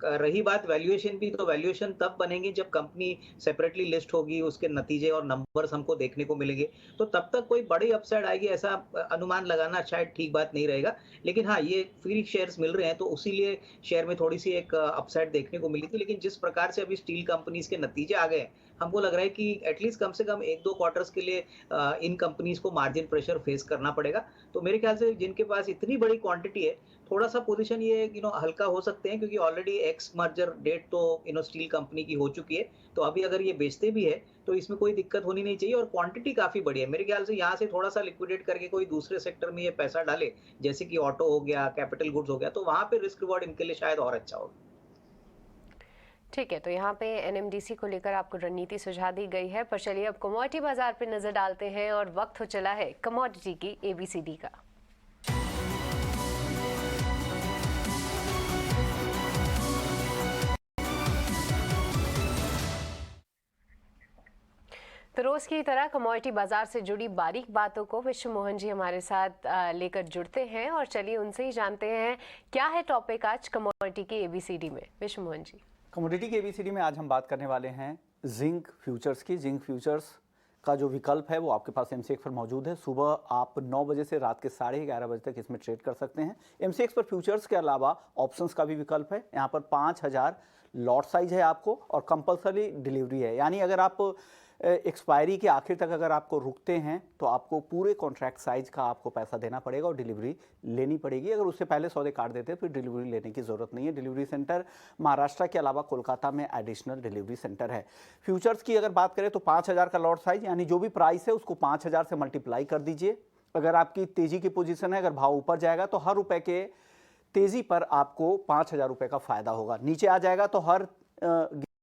S5: रही बात वैल्यूएशन भी, तो वैल्यूएशन तब बनेंगे जब कंपनी सेपरेटली लिस्ट होगी, उसके नतीजे और नंबर्स हमको देखने को मिलेंगे, तो तब तक कोई बड़ी अपसाइड आएगी ऐसा अनुमान लगाना शायद ठीक बात नहीं रहेगा। लेकिन हाँ, ये फ्री शेयर्स मिल रहे हैं तो उसीलिए शेयर में थोड़ी सी एक अपसाइड देखने को मिली थी। लेकिन जिस प्रकार से अभी स्टील कंपनीज के नतीजे आ गए, हमको लग रहा है कि एटलीस्ट कम से कम 1-2 क्वार्टर्स के लिए इन कंपनीज को मार्जिन प्रेशर फेस करना पड़ेगा। तो मेरे ख्याल से जिनके पास इतनी बड़ी क्वांटिटी है, थोड़ा सा पोजीशन ये हल्का हो सकते हैं, क्योंकि ऑलरेडी एक्स मर्जर डेट तो स्टील कंपनी की हो चुकी है। तो अभी अगर ये बेचते भी है तो इसमें कोई दिक्कत होनी नहीं चाहिए, और क्वांटिटी काफी बड़ी है। मेरे ख्याल से यहाँ से थोड़ा सा लिक्विडेट करके कोई दूसरे सेक्टर में ये पैसा डाले, जैसे कि ऑटो हो गया, कैपिटल गुड्स हो गया, तो वहां पे रिस्क रिवॉर्ड इनके लिए शायद और अच्छा होगा।
S3: ठीक है, तो यहाँ पे एनएमडीसी को लेकर आपको रणनीति सुझा दी गई है। पर चलिए अब कमोडिटी बाजार पे नजर डालते हैं और वक्त हो चला है कमोडिटी की एबीसीडी का। तो रोज की तरह कमोडिटी बाजार से जुड़ी बारीक बातों को विश्व मोहन जी हमारे साथ लेकर जुड़ते हैं, और चलिए उनसे ही जानते हैं क्या है टॉपिक आज कमोडिटी की एबीसीडी में। विश्व मोहन जी,
S11: कमोडिटी की एबीसीडी में आज हम बात करने वाले हैं जिंक फ्यूचर्स की। जिंक फ्यूचर्स का जो विकल्प है वो आपके पास एमसीएक्स पर मौजूद है। सुबह आप 9 बजे से रात के 11:30 बजे तक इसमें ट्रेड कर सकते हैं। एमसीएक्स पर फ्यूचर्स के अलावा ऑप्शंस का भी विकल्प है। यहाँ पर 5000 लॉट साइज है आपको, और कंपलसरी डिलीवरी है। यानी अगर आप एक्सपायरी के आखिर तक अगर आपको रुकते हैं तो आपको पूरे कॉन्ट्रैक्ट साइज का आपको पैसा देना पड़ेगा और डिलीवरी लेनी पड़ेगी। अगर उससे पहले सौदे काट देते हैं फिर डिलीवरी लेने की ज़रूरत नहीं है। डिलीवरी सेंटर महाराष्ट्र के अलावा कोलकाता में एडिशनल डिलीवरी सेंटर है। फ्यूचर्स की अगर बात करें तो 5000 का लॉट साइज, यानी जो भी प्राइस है उसको 5000 से मल्टीप्लाई कर दीजिए। अगर आपकी तेज़ी की पोजीशन है, अगर भाव ऊपर जाएगा तो हर रुपए के तेज़ी पर आपको 5000 रुपये का फ़ायदा होगा। नीचे आ जाएगा तो हर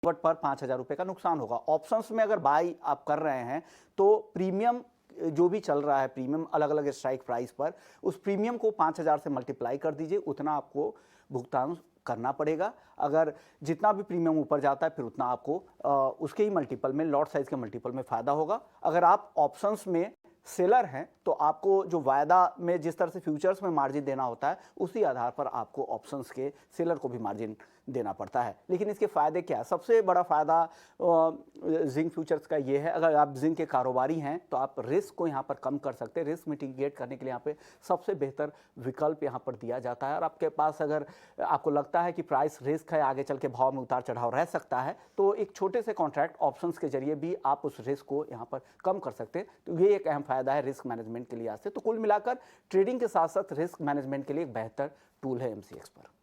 S11: पर 5000 रुपये का नुकसान होगा। ऑप्शंस में अगर बाई आप कर रहे हैं तो प्रीमियम जो भी चल रहा है, प्रीमियम अलग अलग स्ट्राइक प्राइस पर, उस प्रीमियम को 5000 से मल्टीप्लाई कर दीजिए, उतना आपको भुगतान करना पड़ेगा। अगर जितना भी प्रीमियम ऊपर जाता है फिर उतना आपको उसके ही मल्टीपल में, लॉट साइज के मल्टीपल में फ़ायदा होगा। अगर आप ऑप्शंस में सेलर हैं तो आपको जो वायदा में जिस तरह से फ्यूचर्स में मार्जिन देना होता है उसी आधार पर आपको ऑप्शंस के सेलर को भी मार्जिन देना पड़ता है। लेकिन इसके फ़ायदे क्या है? सबसे बड़ा फ़ायदा जिंक फ्यूचर्स का ये है, अगर आप जिंक के कारोबारी हैं तो आप रिस्क को यहाँ पर कम कर सकते हैं। रिस्क मिटिगेट करने के लिए यहाँ पे सबसे बेहतर विकल्प यहाँ पर दिया जाता है। और आपके पास अगर आपको लगता है कि प्राइस रिस्क है, आगे चल के भाव में उतार चढ़ाव रह सकता है, तो एक छोटे से कॉन्ट्रैक्ट ऑप्शंस के जरिए भी आप उस रिस्क को यहाँ पर कम कर सकते हैं। तो ये एक अहम फ़ायदा है रिस्क मैनेजमेंट के लिहाज से। तो कुल मिलाकर ट्रेडिंग के साथ साथ रिस्क मैनेजमेंट के लिए एक बेहतर टूल है एमसीएक्स पर।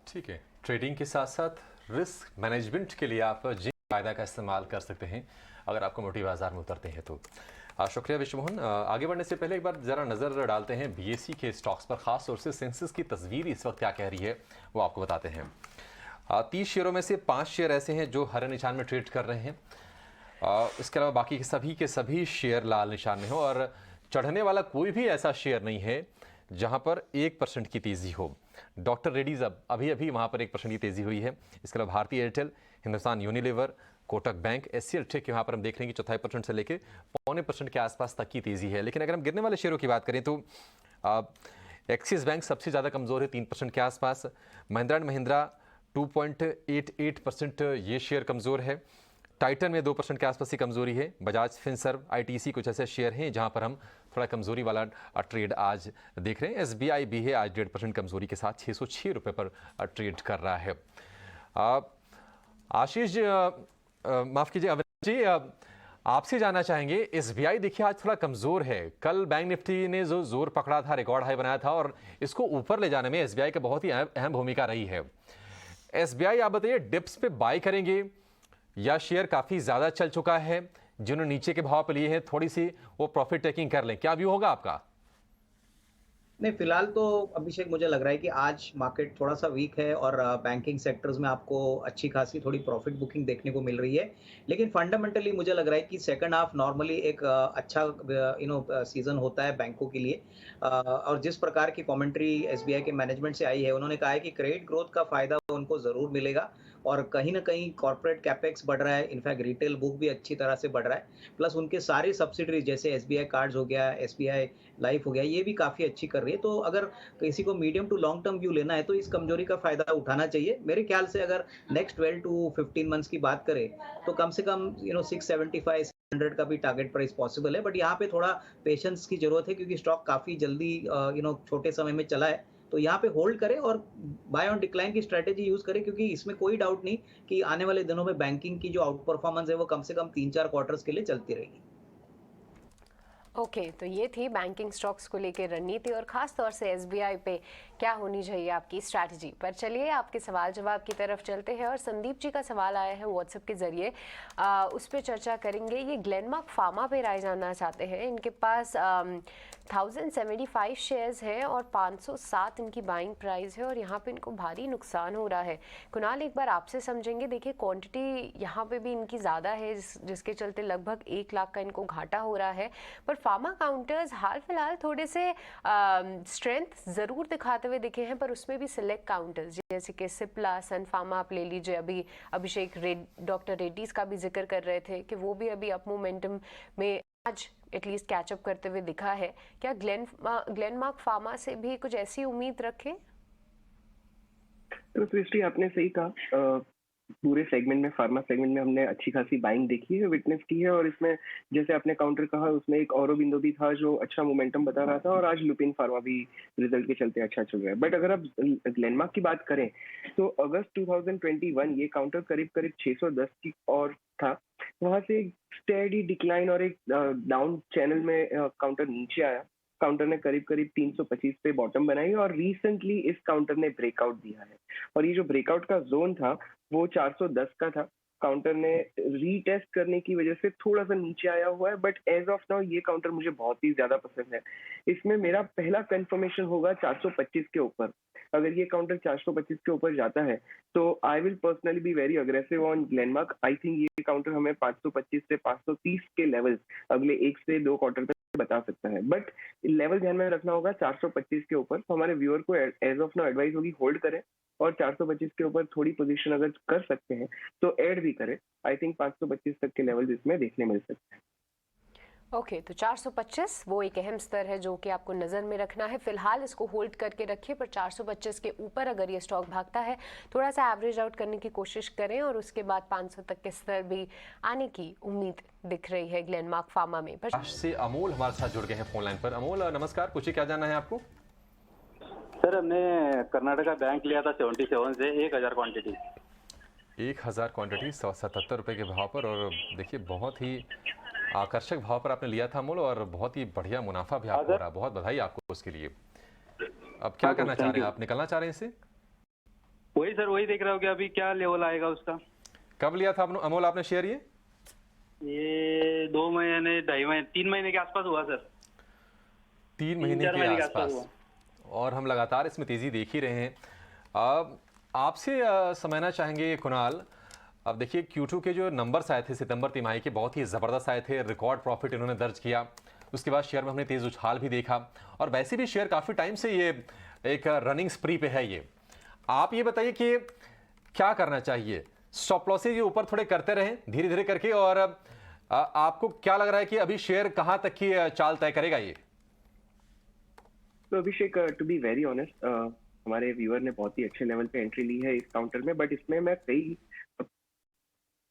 S1: ठीक है, ट्रेडिंग के साथ साथ रिस्क मैनेजमेंट के लिए आप जिंक फायदा का इस्तेमाल कर सकते हैं अगर आप कमोडिटी बाजार में उतरते हैं तो। शुक्रिया विश्व मोहन। आगे बढ़ने से पहले एक बार ज़रा नज़र डालते हैं बीएसई के स्टॉक्स पर। ख़ास तौर से सेंसेक्स की तस्वीर इस वक्त क्या कह रही है वो आपको बताते हैं। 30 शेयरों में से 5 शेयर ऐसे हैं जो हरे निशान में ट्रेड कर रहे हैं। इसके अलावा बाकी के सभी शेयर लाल निशान में हो, और चढ़ने वाला कोई भी ऐसा शेयर नहीं है जहां पर 1% की तेजी हो। डॉक्टर रेड्डीज अभी अभी वहां पर 1% की तेजी हुई है। इसके अलावा Bharti Airtel, Hindustan Unilever, Kotak bank, HCL tech यहाँ पर हम देख रहे हैं कि 0.25% से लेकर 0.25% के आसपास तक की तेजी है। लेकिन अगर हम गिरने वाले शेयरों की बात करें तो एक्सिस बैंक सबसे ज़्यादा कमज़ोर है 3% के आसपास। महिंद्रा एंड महिंद्रा 2.88% ये शेयर कमज़ोर है। टाइटन में 2% के आसपास की कमजोरी है। बजाज फिनसर्व, आईटीसी कुछ ऐसे शेयर हैं जहां पर हम थोड़ा कमजोरी वाला ट्रेड आज देख रहे हैं। एसबीआई भी है आज 1.5% कमजोरी के साथ 606 रुपये पर ट्रेड कर रहा है। आशीष माफ कीजिए अविनाश जी, आपसे जानना चाहेंगे एसबीआई देखिए आज थोड़ा कमजोर है। कल बैंक निफ्टी ने जो जोर पकड़ा था, रिकॉर्ड हाई बनाया था और इसको ऊपर ले जाने में एसबीआई की बहुत ही अहम भूमिका रही है। एसबीआई आप बताइए डिप्स पे बाय करेंगे या शेयर काफी ज्यादा चल चुका है, जिन्होंने नीचे के भाव पे लिए हैं थोड़ी सी वो प्रॉफिट टेकिंग कर लें, क्या व्यू होगा आपका?
S5: नहीं, फिलहाल तो अभिषेक मुझे लग रहा है कि आज मार्केट थोड़ा सा वीक है और बैंकिंग सेक्टर्स में आपको अच्छी खासी थोड़ी प्रॉफिट बुकिंग देखने को मिल रही है। लेकिन फंडामेंटली मुझे लग रहा है कि सेकंड हाफ नॉर्मली एक अच्छा सीजन होता है बैंकों के लिए। और जिस प्रकार की कमेंट्री एसबीआई के मैनेजमेंट से आई है, उन्होंने कहा है कि क्रेडिट ग्रोथ का फायदा उनको जरूर मिलेगा और कहीं ना कहीं कॉर्पोरेट कैपेक्स बढ़ रहा है, इनफैक्ट रिटेल बुक भी अच्छी तरह से बढ़ रहा है। प्लस उनके सारे सब्सिडरी जैसे एसबीआई कार्ड्स हो गया, एसबीआई लाइफ हो गया, ये भी काफी अच्छी कर रही है। तो अगर किसी को medium to long term view लेना है तो इस कमजोरी का फायदा उठाना चाहिए। मेरे ख्याल से अगर नेक्स्ट 12 टू 15 मंथ्स की बात करें तो कम से कम 675 100 का भी टारगेट प्राइस पॉसिबल है। बट यहाँ पे थोड़ा पेशेंस की जरूरत है क्योंकि स्टॉक काफी जल्दी छोटे समय में चला है। तो यहाँ पे होल्ड करें और बाय ऑन डिक्लाइन की स्ट्रेटेजी यूज करें, क्योंकि इसमें कोई डाउट नहीं कि आने वाले दिनों में बैंकिंग की जो आउट परफॉर्मेंस है वो कम से कम 3-4 क्वार्टर्स के लिए चलती रहेगी।
S3: ओके, तो ये थी बैंकिंग स्टॉक्स को लेकर रणनीति और खास तौर से एसबीआई पे क्या होनी चाहिए आपकी स्ट्रैटेजी। पर चलिए आपके सवाल जवाब की तरफ चलते हैं और संदीप जी का सवाल आया है व्हाट्सएप के जरिए, उस पर चर्चा करेंगे। ये ग्लेनमार्क फार्मा पे राय जानना चाहते हैं। इनके पास 1075 शेयर्स हैं और 507 इनकी बाइंग प्राइस है और यहाँ पे इनको भारी नुकसान हो रहा है। कुणाल एक बार आपसे समझेंगे। देखिए क्वांटिटी यहाँ पे भी इनकी ज़्यादा है जिसके चलते लगभग 1 लाख का इनको घाटा हो रहा है। पर फार्मा काउंटर्स हाल फिलहाल थोड़े से स्ट्रेंथ ज़रूर दिखाते हुए दिखे हैं, पर उसमें भी सिलेक्ट काउंटर्स जैसे कि सिप्ला, सन फार्मा आप ले लीजिए। अभी अभिषेक डॉक्टर रेड्डीज का भी जिक्र कर रहे थे कि वो भी अभी अप मोमेंटम में आज एटलीस्ट कैचअप करते हुए दिखा है। क्या ग्लेनमार्क फार्मा से भी कुछ ऐसी उम्मीद रखें?
S2: तो सृष्टि आपने सही कहा, पूरे सेगमेंट में, फार्मा सेगमेंट में हमने अच्छी खासी बाइंग देखी है, विटनेस की है। और इसमें जैसे आपने काउंटर कहा उसमें एक औरोबिंदो भी था जो अच्छा मोमेंटम बता रहा था और आज लुपिन फार्मा भी रिजल्ट के चलते अच्छा चल रहा है। बट अगर आप ग्लेनमार्क की बात करें तो अगस्त 2021 ये काउंटर करीब करीब 610 की और था, वहां से एक स्टेडी डिक्लाइन और एक डाउन चैनल में काउंटर नीचे आया। काउंटर ने करीब करीब 325 पे बॉटम बनाई और रिसेंटली इस काउंटर ने ब्रेकआउट दिया है और ये जो ब्रेकआउट का जोन था वो 410 का था। काउंटर ने रीटेस्ट करने की वजह से थोड़ा सा नीचे आया हुआ है, बट एज ऑफ नाउ ये काउंटर मुझे बहुत ही ज्यादा पसंद है। इसमें मेरा पहला कंफर्मेशन होगा 425 के ऊपर। अगर ये काउंटर 425 के ऊपर जाता है तो I will personally be very aggressive on Glenmark. I think ये काउंटर हमें 525 से 530 के लेवल्स अगले 1 से 2 क्वार्टर तक बता सकता है। बट लेवल ध्यान में रखना होगा 425 के ऊपर। तो हमारे व्यूअर को एज ऑफ नाउ एडवाइस होगी होल्ड करें और 425 के ऊपर थोड़ी पोजीशन अगर कर सकते हैं तो ऐड भी करें। आई थिंक 525 तक के लेवल इसमें देखने मिल सकते हैं।
S3: ओके, तो 425 वो एक अहम स्तर है जो कि आपको नज़र में रखना है। फिलहाल इसको होल्ड करके रखिए, पर 425 के ऊपर अगर ये स्टॉक भागता है थोड़ा सा एवरेज आउट करने की कोशिश करें और उसके बाद 500 तक के स्तर भी आने की उम्मीद दिख रही है ग्लेनमार्क फार्मा में। पर
S1: से अमोल हमारे साथ जुड़ गए हैं फोन लाइन पर। अमोल नमस्कार, पूछिए क्या जानना है आपको?
S12: सर हमने कर्नाटका बैंक लिया था 77 से 1000 क्वांटिटी
S1: 1,000 रुपए के भाव पर, और देखिए बहुत ही आकर्षक भाव पर आपने लिया था अमोल और बहुत ही बढ़िया मुनाफा भी आपको हो रहा। बहुत बधाई आपको उसके लिए। अब क्या करना चाह रहे हैं आप? निकलना चाह रहे हैं इससे?
S12: वही सर, वही देख रहा हूँ कि अभी क्या लेवल आएगा उसका।
S1: कब लिया था अमोल आपने शेयर?
S12: ये 2 महीने 2.5 महीने 3 महीने के आसपास हुआ सर।
S1: 3 महीने के आसपास, और हम लगातार इसमें तेजी देख ही रहे हैं। अब आपसे समझना चाहेंगे कुणाल, अब देखिए Q2 के जो नंबर्स आए थे सितंबर तिमाही के बहुत ही ज़बरदस्त आए थे, रिकॉर्ड प्रॉफिट इन्होंने दर्ज किया उसके बाद शेयर में हमने तेज उछाल भी देखा, और वैसे भी शेयर काफ़ी टाइम से ये एक रनिंग स्प्री पे है। ये आप ये बताइए कि क्या करना चाहिए? स्टॉप लॉसेज ये ऊपर थोड़े करते रहें धीरे धीरे करके, और आपको क्या लग रहा है कि अभी शेयर कहां तक की चाल तय करेगा ये?
S2: तो अभिषेक, टू बी वेरी ऑनेस्ट, हमारे व्यूअर ने बहुत ही अच्छे लेवल पे एंट्री ली है इस काउंटर में, बट इसमें मैं कई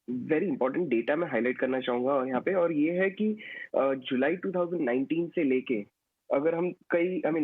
S2: वेरी इंपॉर्टेंट डेटा में हाईलाइट करना चाहूंगा और यहाँ पे, और ये है कि जुलाई 2019 से लेके अगर हम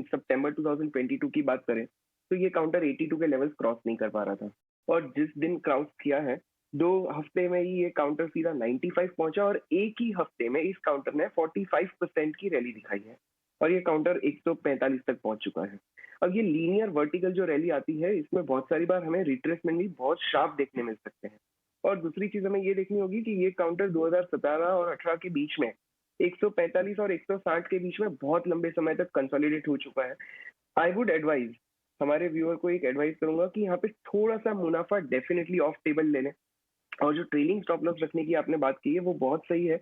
S2: सितंबर 2022 की बात करें तो ये काउंटर 82 के लेवल्स क्रॉस नहीं कर पा रहा था, और जिस दिन क्रॉस किया है 2 हफ्ते में ही ये काउंटर सीधा 95 पहुंचा, और एक ही हफ्ते में इस काउंटर ने 45% की रैली दिखाई है, और ये काउंटर 145 तक पहुंच चुका है। अब ये लीनियर वर्टिकल जो रैली आती है, इसमें बहुत सारी बार हमें रिट्रेसमेंट भी बहुत शार्प देखने मिल सकते हैं। और दूसरी चीज हमें ये देखनी होगी कि ये काउंटर 2017 और 18 के बीच में 145 और 160 के बीच में बहुत लंबे समय तक कंसोलिडेट हो चुका है। आई वुड एडवाइज, हमारे व्यूअर को एक एडवाइस करूंगा कि यहाँ पे थोड़ा सा मुनाफा डेफिनेटली ऑफ टेबल ले लें, और जो ट्रेलिंग स्टॉप लॉस रखने की आपने बात की है वो बहुत सही है।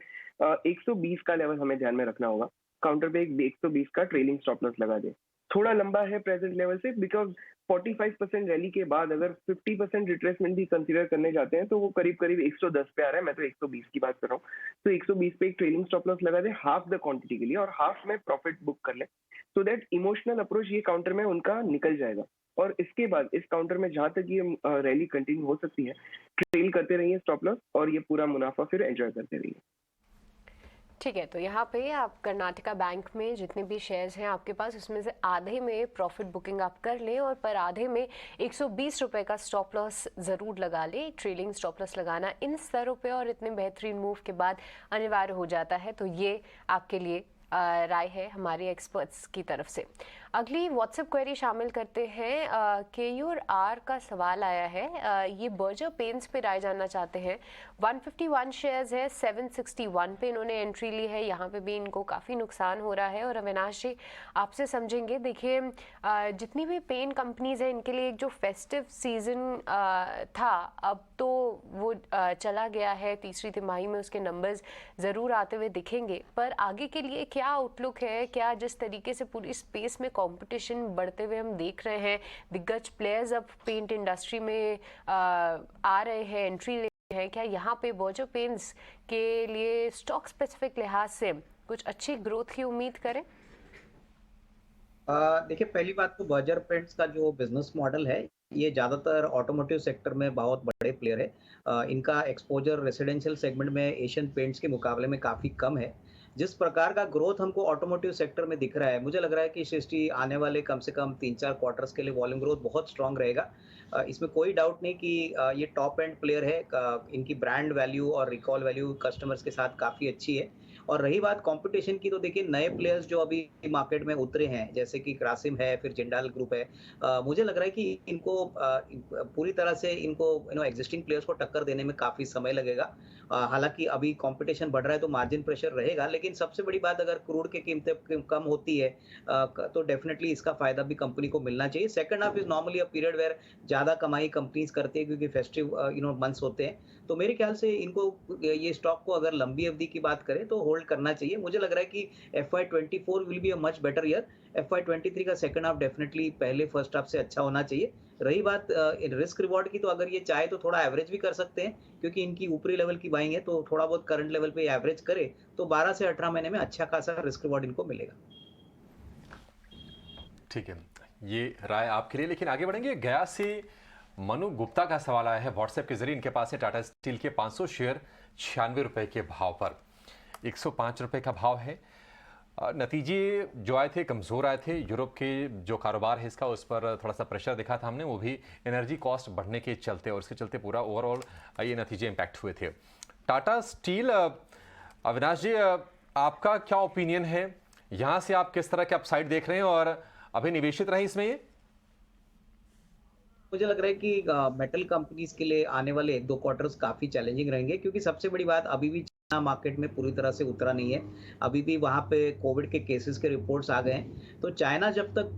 S2: 120 का लेवल हमें ध्यान में रखना होगा, काउंटर पे एक 120 का ट्रेलिंग स्टॉप लॉस लगा दे। थोड़ा लंबा है प्रेजेंट लेवल से, बिकॉज 45% रैली के बाद अगर 50% रिट्रेसमेंट भी कंसीडर करने जाते हैं तो वो करीब करीब 110 पे आ रहा है। मैं तो 120 की बात कर रहा हूँ, तो 120 पे एक ट्रेलिंग स्टॉप लॉस लगा दे हाफ द क्वांटिटी के लिए, और हाफ में प्रॉफिट बुक कर ले, सो दैट इमोशनल अप्रोच ये काउंटर में उनका निकल जाएगा। और इसके बाद इस काउंटर में जहां तक ये रैली कंटिन्यू हो सकती है, ट्रेल करते रहिए स्टॉप लॉस, और ये पूरा मुनाफा फिर एंजॉय करते रहिए।
S3: ठीक है, तो यहाँ पे आप कर्नाटका बैंक में जितने भी शेयर्स हैं आपके पास, उसमें से आधे में प्रॉफिट बुकिंग आप कर लें, और पर आधे में 120 रुपये का स्टॉप लॉस ज़रूर लगा लें। ट्रेलिंग स्टॉप लॉस लगाना इन स्तरों पे और इतने बेहतरीन मूव के बाद अनिवार्य हो जाता है, तो ये आपके लिए राय है हमारे एक्सपर्ट्स की तरफ से। अगली व्हाट्सएप क्वेरी शामिल करते हैं। KUR का सवाल आया है, ये बर्जर पेंट्स पे राय जानना चाहते हैं। 151 शेयर्स है, 761 पे इन्होंने एंट्री ली है, यहाँ पे भी इनको काफ़ी नुकसान हो रहा है। और अविनाश जी आपसे समझेंगे, देखिए जितनी भी पेंट कंपनीज हैं इनके लिए एक जो फेस्टिव सीज़न था अब तो वो चला गया है, तीसरी तिमाही में उसके नंबर्स ज़रूर आते हुए दिखेंगे, पर आगे के लिए क्या आउटलुक है? क्या जिस तरीके से पूरी स्पेस में कंपटीशन बढ़ते हुए हम देख रहे हैं, दिग्गज प्लेयर्स अब पेंट इंडस्ट्री में आ रहे हैं, एंट्री ले रहे हैं, क्या यहाँ पे बर्जर पेंट्स के लिए स्टॉक स्पेसिफिक लिहाज से कुछ अच्छी ग्रोथ की उम्मीद करें?
S5: देखिए, पहली बात तो बर्जर पेंट्स का जो बिजनेस मॉडल है ये ज़्यादातर ऑटोमोटिव सेक्टर में बहुत बड़े प्लेयर है। इनका एक्सपोजर रेसिडेंशियल सेगमेंट में एशियन पेंट्स के मुकाबले में काफ़ी कम है। जिस प्रकार का ग्रोथ हमको ऑटोमोटिव सेक्टर में दिख रहा है, मुझे लग रहा है कि सृष्टि आने वाले कम से कम 3-4 क्वार्टर्स के लिए वॉल्यूम ग्रोथ बहुत स्ट्रांग रहेगा। इसमें कोई डाउट नहीं कि ये टॉप एंड प्लेयर है। इनकी ब्रांड वैल्यू और रिकॉल वैल्यू कस्टमर्स के साथ काफ़ी अच्छी है। और रही बात कंपटीशन की, तो देखिए नए प्लेयर्स जो अभी मार्केट में उतरे हैं, जैसे कि ग्रासिम है, फिर जिंडाल ग्रुप है, मुझे लग रहा है कि इनको पूरी तरह से इनको एग्जिस्टिंग प्लेयर्स को टक्कर देने में काफ़ी समय लगेगा। हालांकि अभी कंपटीशन बढ़ रहा है तो मार्जिन प्रेशर रहेगा, लेकिन सबसे बड़ी बात, अगर क्रूड की कीमतें कम होती है तो डेफिनेटली इसका फायदा भी कंपनी को मिलना चाहिए। Second half is normally a period where ज़्यादा कमाई कंपनीज करती है क्योंकि फेस्टिव मंथ्स होते हैं। तो मेरे ख्याल से इनको ये स्टॉक को अगर लंबी अवधि की बात करें तो होल्ड करना चाहिए। मुझे लग रहा है कि FY24 will be a much better year. FY23 का सेकंड हाफ डेफिनेटली पहले फर्स्ट हाफ से अच्छा होना चाहिए। रही बात रिस्क रिवॉर्ड की, तो अगर ये चाहे तो थोड़ा एवरेज भी कर सकते हैं, क्योंकि इनकी ऊपरी लेवल की बाइंग है, तो थोड़ा बहुत करंट लेवल पे एवरेज करे तो 12 से 18 महीने में अच्छा खासा रिस्क रिवॉर्ड इनको मिलेगा।
S1: ठीक है, ये राय आपके लिए। लेकिन आगे बढ़ेंगे। गया से मनु गुप्ता का सवाल आया है व्हाट्सएप के जरिए। इनके पास है टाटा स्टील के 500 शेयर 96 रुपए के भाव पर, 105 रुपए का भाव है। नतीजे जो आए थे कमज़ोर आए थे। यूरोप के जो कारोबार है इसका, उस पर थोड़ा सा प्रेशर दिखा था हमने, वो भी एनर्जी कॉस्ट बढ़ने के चलते, और इसके चलते पूरा ओवरऑल ये नतीजे इम्पैक्ट हुए थे। टाटा स्टील, अविनाश जी आपका क्या ओपिनियन है? यहाँ से आप किस तरह के अपसाइड देख रहे हैं और अभी निवेशित रहे इसमें? ये
S5: मुझे लग रहा है कि मेटल कंपनीज के लिए आने वाले 1-2 क्वार्टर्स काफी चैलेंजिंग रहेंगे, क्योंकि सबसे बड़ी बात अभी भी मार्केट में पूरी तरह से उतरा नहीं है। अभी भी वहाँ पे कोविड के केसेस के रिपोर्ट्स आ गए हैं। तो चाइना जब तक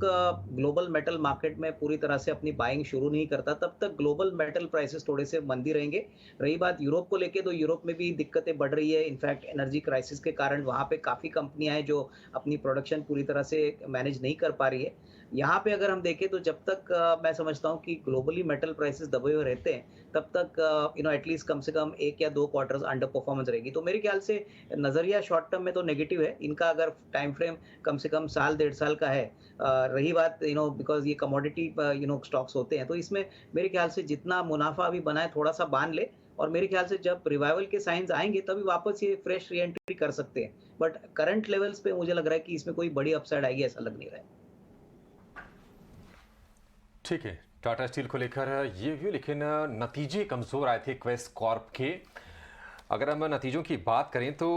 S5: ग्लोबल मेटल मार्केट में पूरी तरह से अपनी बाइंग शुरू नहीं करता, तब तक ग्लोबल मेटल प्राइसेस थोड़े से मंदी रहेंगे। रही बात यूरोप को लेके, तो यूरोप में भी दिक्कतें बढ़ रही है। इनफैक्ट एनर्जी क्राइसिस के कारण वहाँ पे काफ़ी कंपनियां हैं जो अपनी प्रोडक्शन पूरी तरह से मैनेज नहीं कर पा रही है। यहाँ पे अगर हम देखें तो जब तक मैं समझता हूँ कि ग्लोबली मेटल प्राइसेस दबे हुए रहते हैं, तब तक एटलीस्ट कम से कम 1 या 2 क्वार्टर्स अंडर परफॉर्मेंस रहेगी। तो मेरे ख्याल से नज़रिया शॉर्ट टर्म में तो नेगेटिव है। इनका अगर टाइम फ्रेम कम से कम साल 1.5 साल का है, रही बात बिकॉज ये कमोडिटी स्टॉक्स होते हैं, तो इसमें मेरे ख्याल से जितना मुनाफा अभी बना है थोड़ा सा बांध ले, और मेरे ख्याल से जब रिवाइवल के साइंस आएंगे तभी वापस ये फ्रेश री एंट्री कर सकते हैं। बट करंट लेवल्स पे मुझे लग रहा है कि इसमें कोई बड़ी अपसाइड आएगी, ऐसा लग नहीं रहा है।
S1: ठीक है, टाटा स्टील को लेकर ये व्यू, लेकिन नतीजे कमजोर आए थे क्वेस कॉर्प के। अगर हम नतीजों की बात करें तो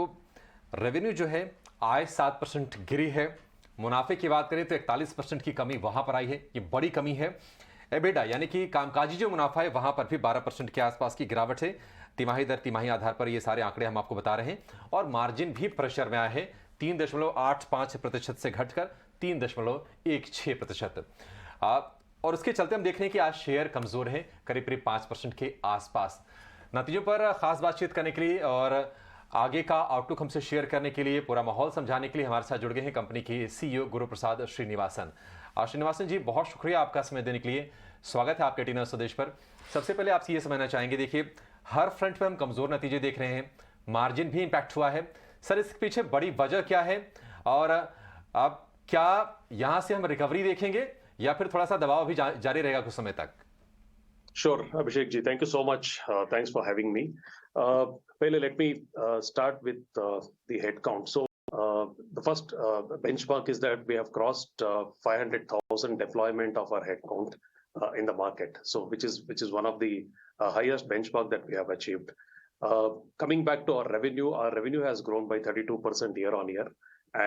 S1: रेवेन्यू जो है आय 7% गिरी है। मुनाफे की बात करें तो 41% की कमी वहां पर आई है, ये बड़ी कमी है। एबिडा यानी कि कामकाजी जो मुनाफा है वहां पर भी 12% के आसपास की गिरावट है। तिमाही दर तिमाही आधार पर ये सारे आंकड़े हम आपको बता रहे हैं। और मार्जिन भी प्रेशर में आया है, 3.85% से घटकर 3.16%। और उसके चलते हम देख रहे हैं कि आज शेयर कमजोर है, करीब करीब 5% के आसपास। नतीजों पर खास बातचीत करने के लिए और आगे का आउटलुक हमसे शेयर करने के लिए, पूरा माहौल समझाने के लिए हमारे साथ जुड़ गए हैं कंपनी के सीईओ गुरुप्रसाद श्रीनिवासन। श्रीनिवासन जी, बहुत शुक्रिया आपका समय देने के लिए। स्वागत है आपके टीनर स्वदेश पर। सबसे पहले आपसे ये समझना चाहेंगे, देखिए हर फ्रंट पर हम कमजोर नतीजे देख रहे हैं, मार्जिन भी इंपैक्ट हुआ है। सर, इसके पीछे बड़ी वजह क्या है, और अब क्या यहां से हम रिकवरी देखेंगे या फिर थोड़ा सा दबाव भी जारी रहेगा कुछ समय तक?
S13: Sure, Abhishek ji, thank you so much. Thanks for having me. Pehले, let me start with the head count. So, the first benchmark is that we have crossed 500,000 deployment of our head count in the market. So, which is one of the highest benchmark that we have achieved. Coming back to our revenue has grown by 32% year on year,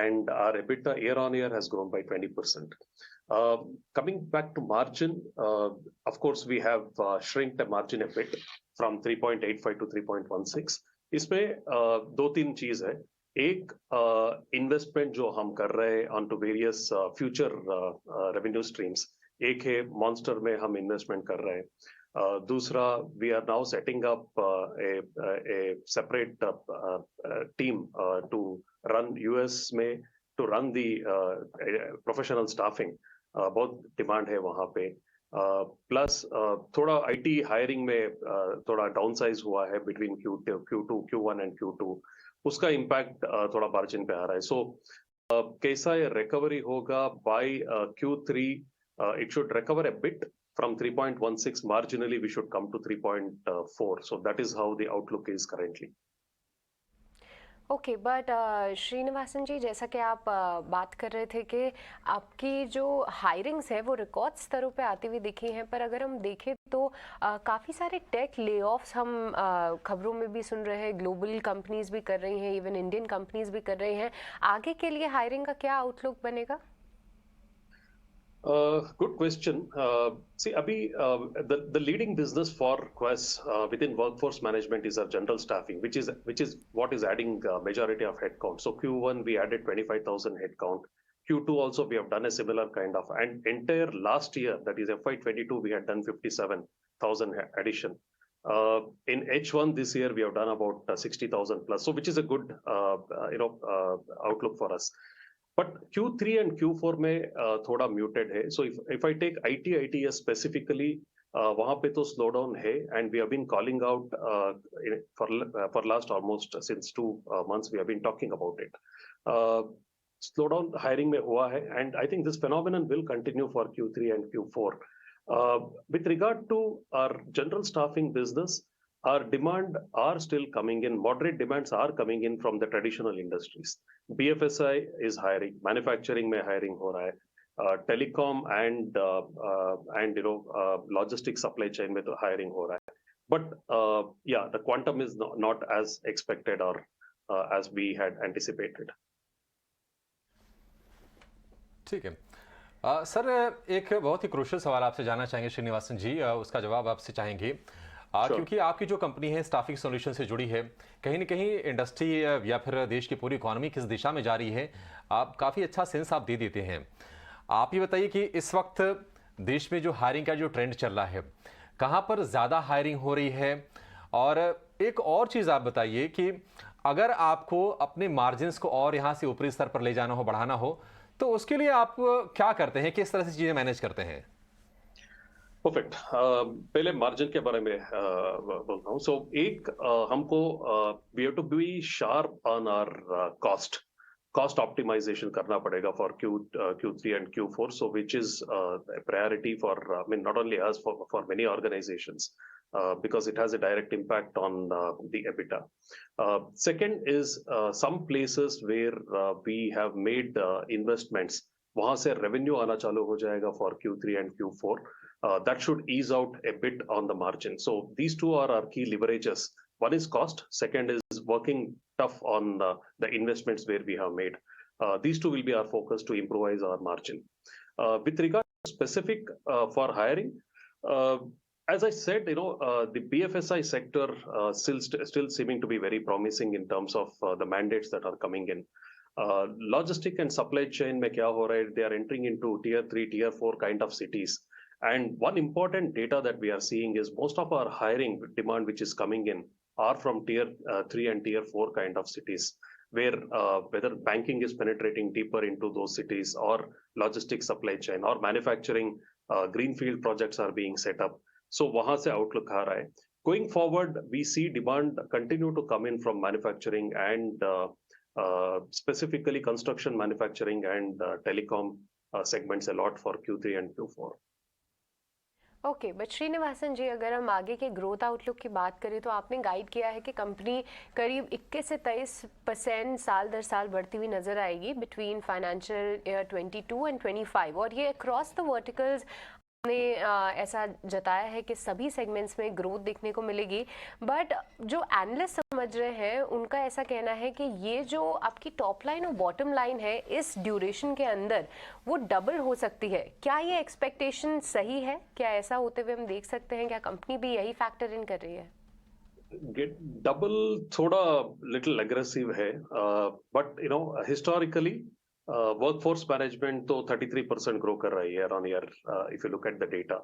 S13: and our EBITDA year on year has grown by 20%. Coming back to margin, of course, we have shrunk the margin a bit from 3.85 to 3.16. इसमें 2-3 चीज है। एक, इन्वेस्टमेंट जो हम कर रहे हैं on to various future revenue streams. एक है मॉन्स्टर में हम इन्वेस्टमेंट कर रहे हैं। दूसरा, we are now setting up a separate team to run US में, to run the professional staffing. बहुत डिमांड है वहाँ पे। प्लस थोड़ा आईटी हायरिंग में थोड़ा डाउन साइज हुआ है बिटवीन Q1 एंड Q2। उसका इम्पैक्ट थोड़ा मार्जिन पे आ रहा है। सो कैसा ये रिकवरी होगा by Q3, it should recover a bit from 3.16 marginally, we should come to 3.4। So that is how the outlook is currently.
S3: Okay, but Srinivasan ji, जैसा कि आप बात कर रहे थे कि आपकी जो हायरिंग्स है वो रिकॉर्ड स्तरों पे आती हुई दिखी हैं, पर अगर हम देखें तो काफ़ी सारे टेक लेऑफ्स हम खबरों में भी सुन रहे हैं, ग्लोबल कंपनीज भी कर रही हैं, इवन इंडियन कंपनीज भी कर रही हैं। आगे के लिए हायरिंग का क्या आउटलुक बनेगा?
S13: Good question. See, Abhi, the leading business for Quess within workforce management is our general staffing, which is what is adding majority of headcount. So Q1 we added 25,000 headcount. Q2 also we have done a similar kind of, and entire last year, that is FY22, we had done 57,000 addition. In H1 this year we have done about 60,000 plus, so which is a good outlook for us. But Q3 and Q4 में थोड़ा muted है. So if I take ITS specifically, वहाँ पे तो slowdown है, and we have been calling out for last almost since 2 months we have been talking about it. Slowdown hiring में हुआ है, and I think this phenomenon will continue for Q3 and Q4. With regard to our general staffing business, our demand are still coming in. Moderate demands are coming in from the traditional industries. BFSI is hiring, manufacturing में hiring हो रहा है, telecom and logistics supply chain में तो hiring हो रहा है. But yeah, the quantum is not as expected or as we had anticipated.
S1: ठीक है सर, एक बहुत ही क्रूशियल सवाल आपसे जानना चाहेंगे श्रीनिवासन जी, उसका जवाब आपसे चाहेंगे। क्योंकि आपकी जो कंपनी है स्टाफिंग सॉल्यूशन से जुड़ी है, कहीं ना कहीं इंडस्ट्री या फिर देश की पूरी इकोनॉमी किस दिशा में जा रही है, आप काफ़ी अच्छा सेंस आप दे देते हैं। आप ये बताइए कि इस वक्त देश में जो हायरिंग का जो ट्रेंड चल रहा है, कहाँ पर ज़्यादा हायरिंग हो रही है? और एक और चीज़ आप बताइए कि अगर आपको अपने मार्जिन्स को और यहाँ से ऊपरी स्तर पर ले जाना हो, बढ़ाना हो, तो उसके लिए आप क्या करते हैं, किस तरह से चीज़ें मैनेज करते हैं?
S13: परफेक्ट। पहले मार्जिन के बारे में बोलता हूँ। सो हमको we have to be sharp on our cost optimization करना पड़ेगा for Q3 and Q4, so which is a priority for I mean not only us, for many organizations, because it has a direct impact on the EBITDA. Second is some places where we have made investments, वहाँ से revenue आना चालू हो जाएगा for Q3 and Q4. That should ease out a bit on the margin. So these two are our key leverages. One is cost, second is working tough on the investments where we have made. These two will be our focus to improvise our margin. With regard to specific for hiring, as I said, the BFSI sector still seeming to be very promising in terms of the mandates that are coming in. Logistic and supply chain में क्या हो रहा है? They are entering into tier 3, tier 4 kind of cities. And one important data that we are seeing is most of our hiring demand which is coming in are from tier 3 and tier 4 kind of cities, where whether banking is penetrating deeper into those cities, or logistics, supply chain, or manufacturing, greenfield projects are being set up. So wahan se outlook aa raha hai. Going forward, we see demand continue to come in from manufacturing and specifically construction, manufacturing and telecom segments a lot for Q3 and Q4.
S3: Okay but Srinivasan ji, अगर हम आगे के ग्रोथ आउटलुक की बात करें तो आपने गाइड किया है कि कंपनी करीब 21 से 23% साल दर साल बढ़ती हुई नजर आएगी बिटवीन फाइनेंशियल ईयर 22 एंड 25, और ये अक्रॉस द वर्टिकल्स ने ऐसा जताया है कि सभी सेगमेंट्स में ग्रोथ देखने को मिलेगी। बट जो एनालिस्ट समझ रहे हैं उनका ऐसा कहना है कि ये जो आपकी टॉप लाइन और बॉटम लाइन है इस ड्यूरेशन के अंदर वो डबल हो सकती है। क्या ये एक्सपेक्टेशन सही है? क्या ऐसा होते हुए हम देख सकते हैं? क्या कंपनी भी यही फैक्टर इन कर रही है?
S13: डबल थोड़ा लिटिल एग्रेसिव है, बट हिस्टोरिकली workforce management तो 33% grow कर रहा है year on year, if you look at the data,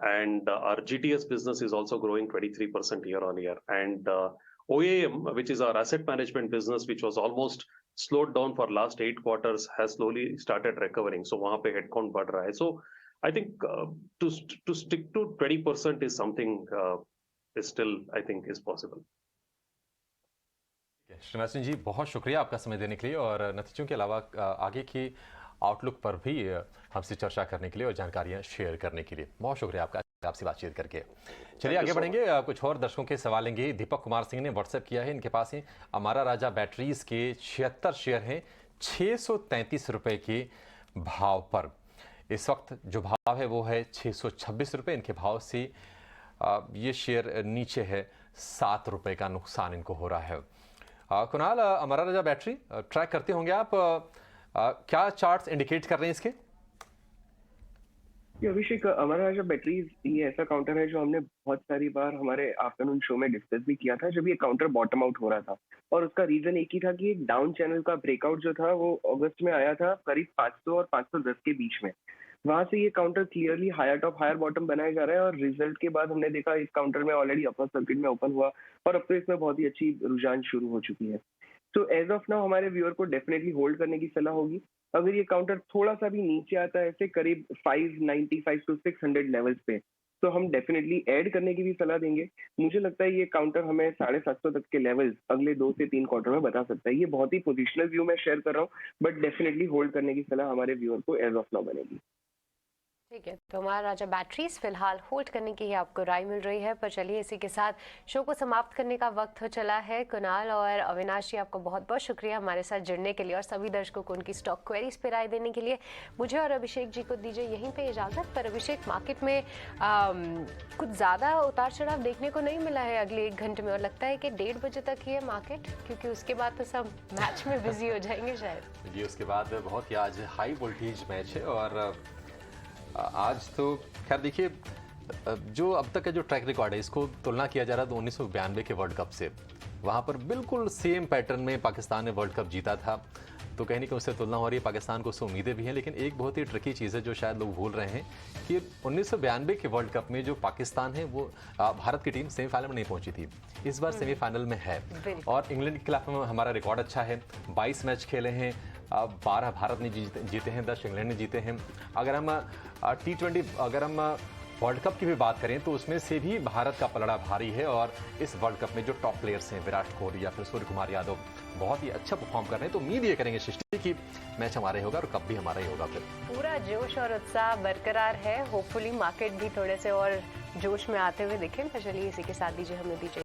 S13: and our GTS business is also growing 23% year on year, and OAM, which is our asset management business, which was almost slowed down for last 8 quarters, has slowly started recovering. So वहाँ पे headcount बढ़ रहा है. So I think to stick to 20% is something is still, I think, is possible.
S1: Srinivasan जी, बहुत शुक्रिया आपका समय देने के लिए और नतीजों के अलावा आगे की आउटलुक पर भी हमसे चर्चा करने के लिए और जानकारियां शेयर करने के लिए बहुत शुक्रिया आपसे बातचीत करके। चलिए आगे बढ़ेंगे, कुछ और दर्शकों के सवाल लेंगे। दीपक कुमार सिंह ने व्हाट्सएप किया है, इनके पास है अमारा राजा बैटरीज के 76 शेयर हैं 633 रुपये के भाव पर। इस वक्त जो भाव है वो है 626 रुपये। इनके भाव से ये शेयर नीचे है, 7 रुपये का नुकसान इनको हो रहा है। कुणाल, अमारा राजा बैटरी ट्रैक करते होंगे आप, क्या चार्ट्स इंडिकेट कर रहे हैं इसके?
S2: अभिषेक, अमारा राजा बैटरीज ये ऐसा काउंटर है जो हमने बहुत सारी बार हमारे आफ्टरनून शो में डिस्कस भी किया था, जब ये काउंटर बॉटम आउट हो रहा था, और उसका रीजन एक ही था कि एक डाउन चैनल का ब्रेकआउट जो था वो अगस्त में आया था करीब 500 और 510 के बीच में। वहां से ये counter clearly higher top higher bottom बनाया जा रहा है, और रिजल्ट के बाद हमने देखा इस काउंटर में ऑलरेडी अपर सर्किट में ओपन हुआ और अब तो इसमें बहुत ही अच्छी रुझान शुरू हो चुकी है। तो एज ऑफ नाउ हमारे व्यूअर को डेफिनेटली होल्ड करने की सलाह होगी। अगर ये काउंटर थोड़ा सा भी नीचे आता है ऐसे करीब 595 to 600 लेवल्स पे, तो हम डेफिनेटली ऐड करने की भी सलाह देंगे। मुझे लगता है ये काउंटर हमें 750 तक के लेवल्स अगले 2 से 3 क्वार्टर में बता सकता है। ये बहुत ही पोजिशनल व्यू में शेयर कर रहा हूँ, बट डेफिनेटली होल्ड करने की सलाह हमारे व्यूअर को एज ऑफ नाउ बनेगी।
S3: ठीक है, तो हमारा राजा बैटरीज फिलहाल होल्ड करने की ही आपको राय मिल रही है। पर चलिए इसी के साथ शो को समाप्त करने का वक्त हो चला है। कुणाल और अविनाश जी, आपको बहुत बहुत शुक्रिया हमारे साथ जुड़ने के लिए और सभी दर्शकों को उनकी स्टॉक क्वेरीज पर राय देने के लिए। मुझे और अभिषेक जी को दीजिए यहीं पे इजाज़त। पर अभिषेक, मार्केट में कुछ ज़्यादा उतार चढ़ाव देखने को नहीं मिला है अगले 1 घंटे में, और लगता है कि 1:30 बजे तक ही है मार्केट, क्योंकि उसके बाद तो सब मैच में बिजी हो जाएंगे शायद।
S1: जी, उसके बाद बहुत ही आज हाई वोल्टेज मैच है, और आज तो खैर देखिए जो अब तक का जो ट्रैक रिकॉर्ड है इसको तुलना किया जा रहा था 1992 के वर्ल्ड कप से। वहाँ पर बिल्कुल सेम पैटर्न में पाकिस्तान ने वर्ल्ड कप जीता था, तो कहीं ना कहीं उससे तुलना हो रही है। पाकिस्तान को उससे उम्मीदें भी हैं, लेकिन एक बहुत ही ट्रिकी चीज़ है जो शायद लोग भूल रहे हैं कि 1992 के वर्ल्ड कप में जो पाकिस्तान है वो भारत की टीम सेमीफाइनल में नहीं पहुंची थी, इस बार सेमीफाइनल में है। और इंग्लैंड के खिलाफ हमारा रिकॉर्ड अच्छा है, 22 मैच खेले हैं, 12 भारत ने जीते हैं, 10 इंग्लैंड ने जीते हैं। अगर हम T20 अगर हम वर्ल्ड कप की भी बात करें तो उसमें से भी भारत का पलड़ा भारी है। और इस वर्ल्ड कप में जो टॉप प्लेयर्स हैं, विराट कोहली या फिर सूर्य कुमार यादव, बहुत ही अच्छा परफॉर्म कर रहे हैं। तो उम्मीद ये करेंगे सृष्टि की मैच हमारा ही होगा और कप भी हमारा ही होगा। फिर
S3: पूरा जोश और उत्साह बरकरार है। होपफुली मार्केट भी थोड़े से और जोश में आते हुए दिखें। तो चलिए इसी के साथ दीजिए हमें दीजिए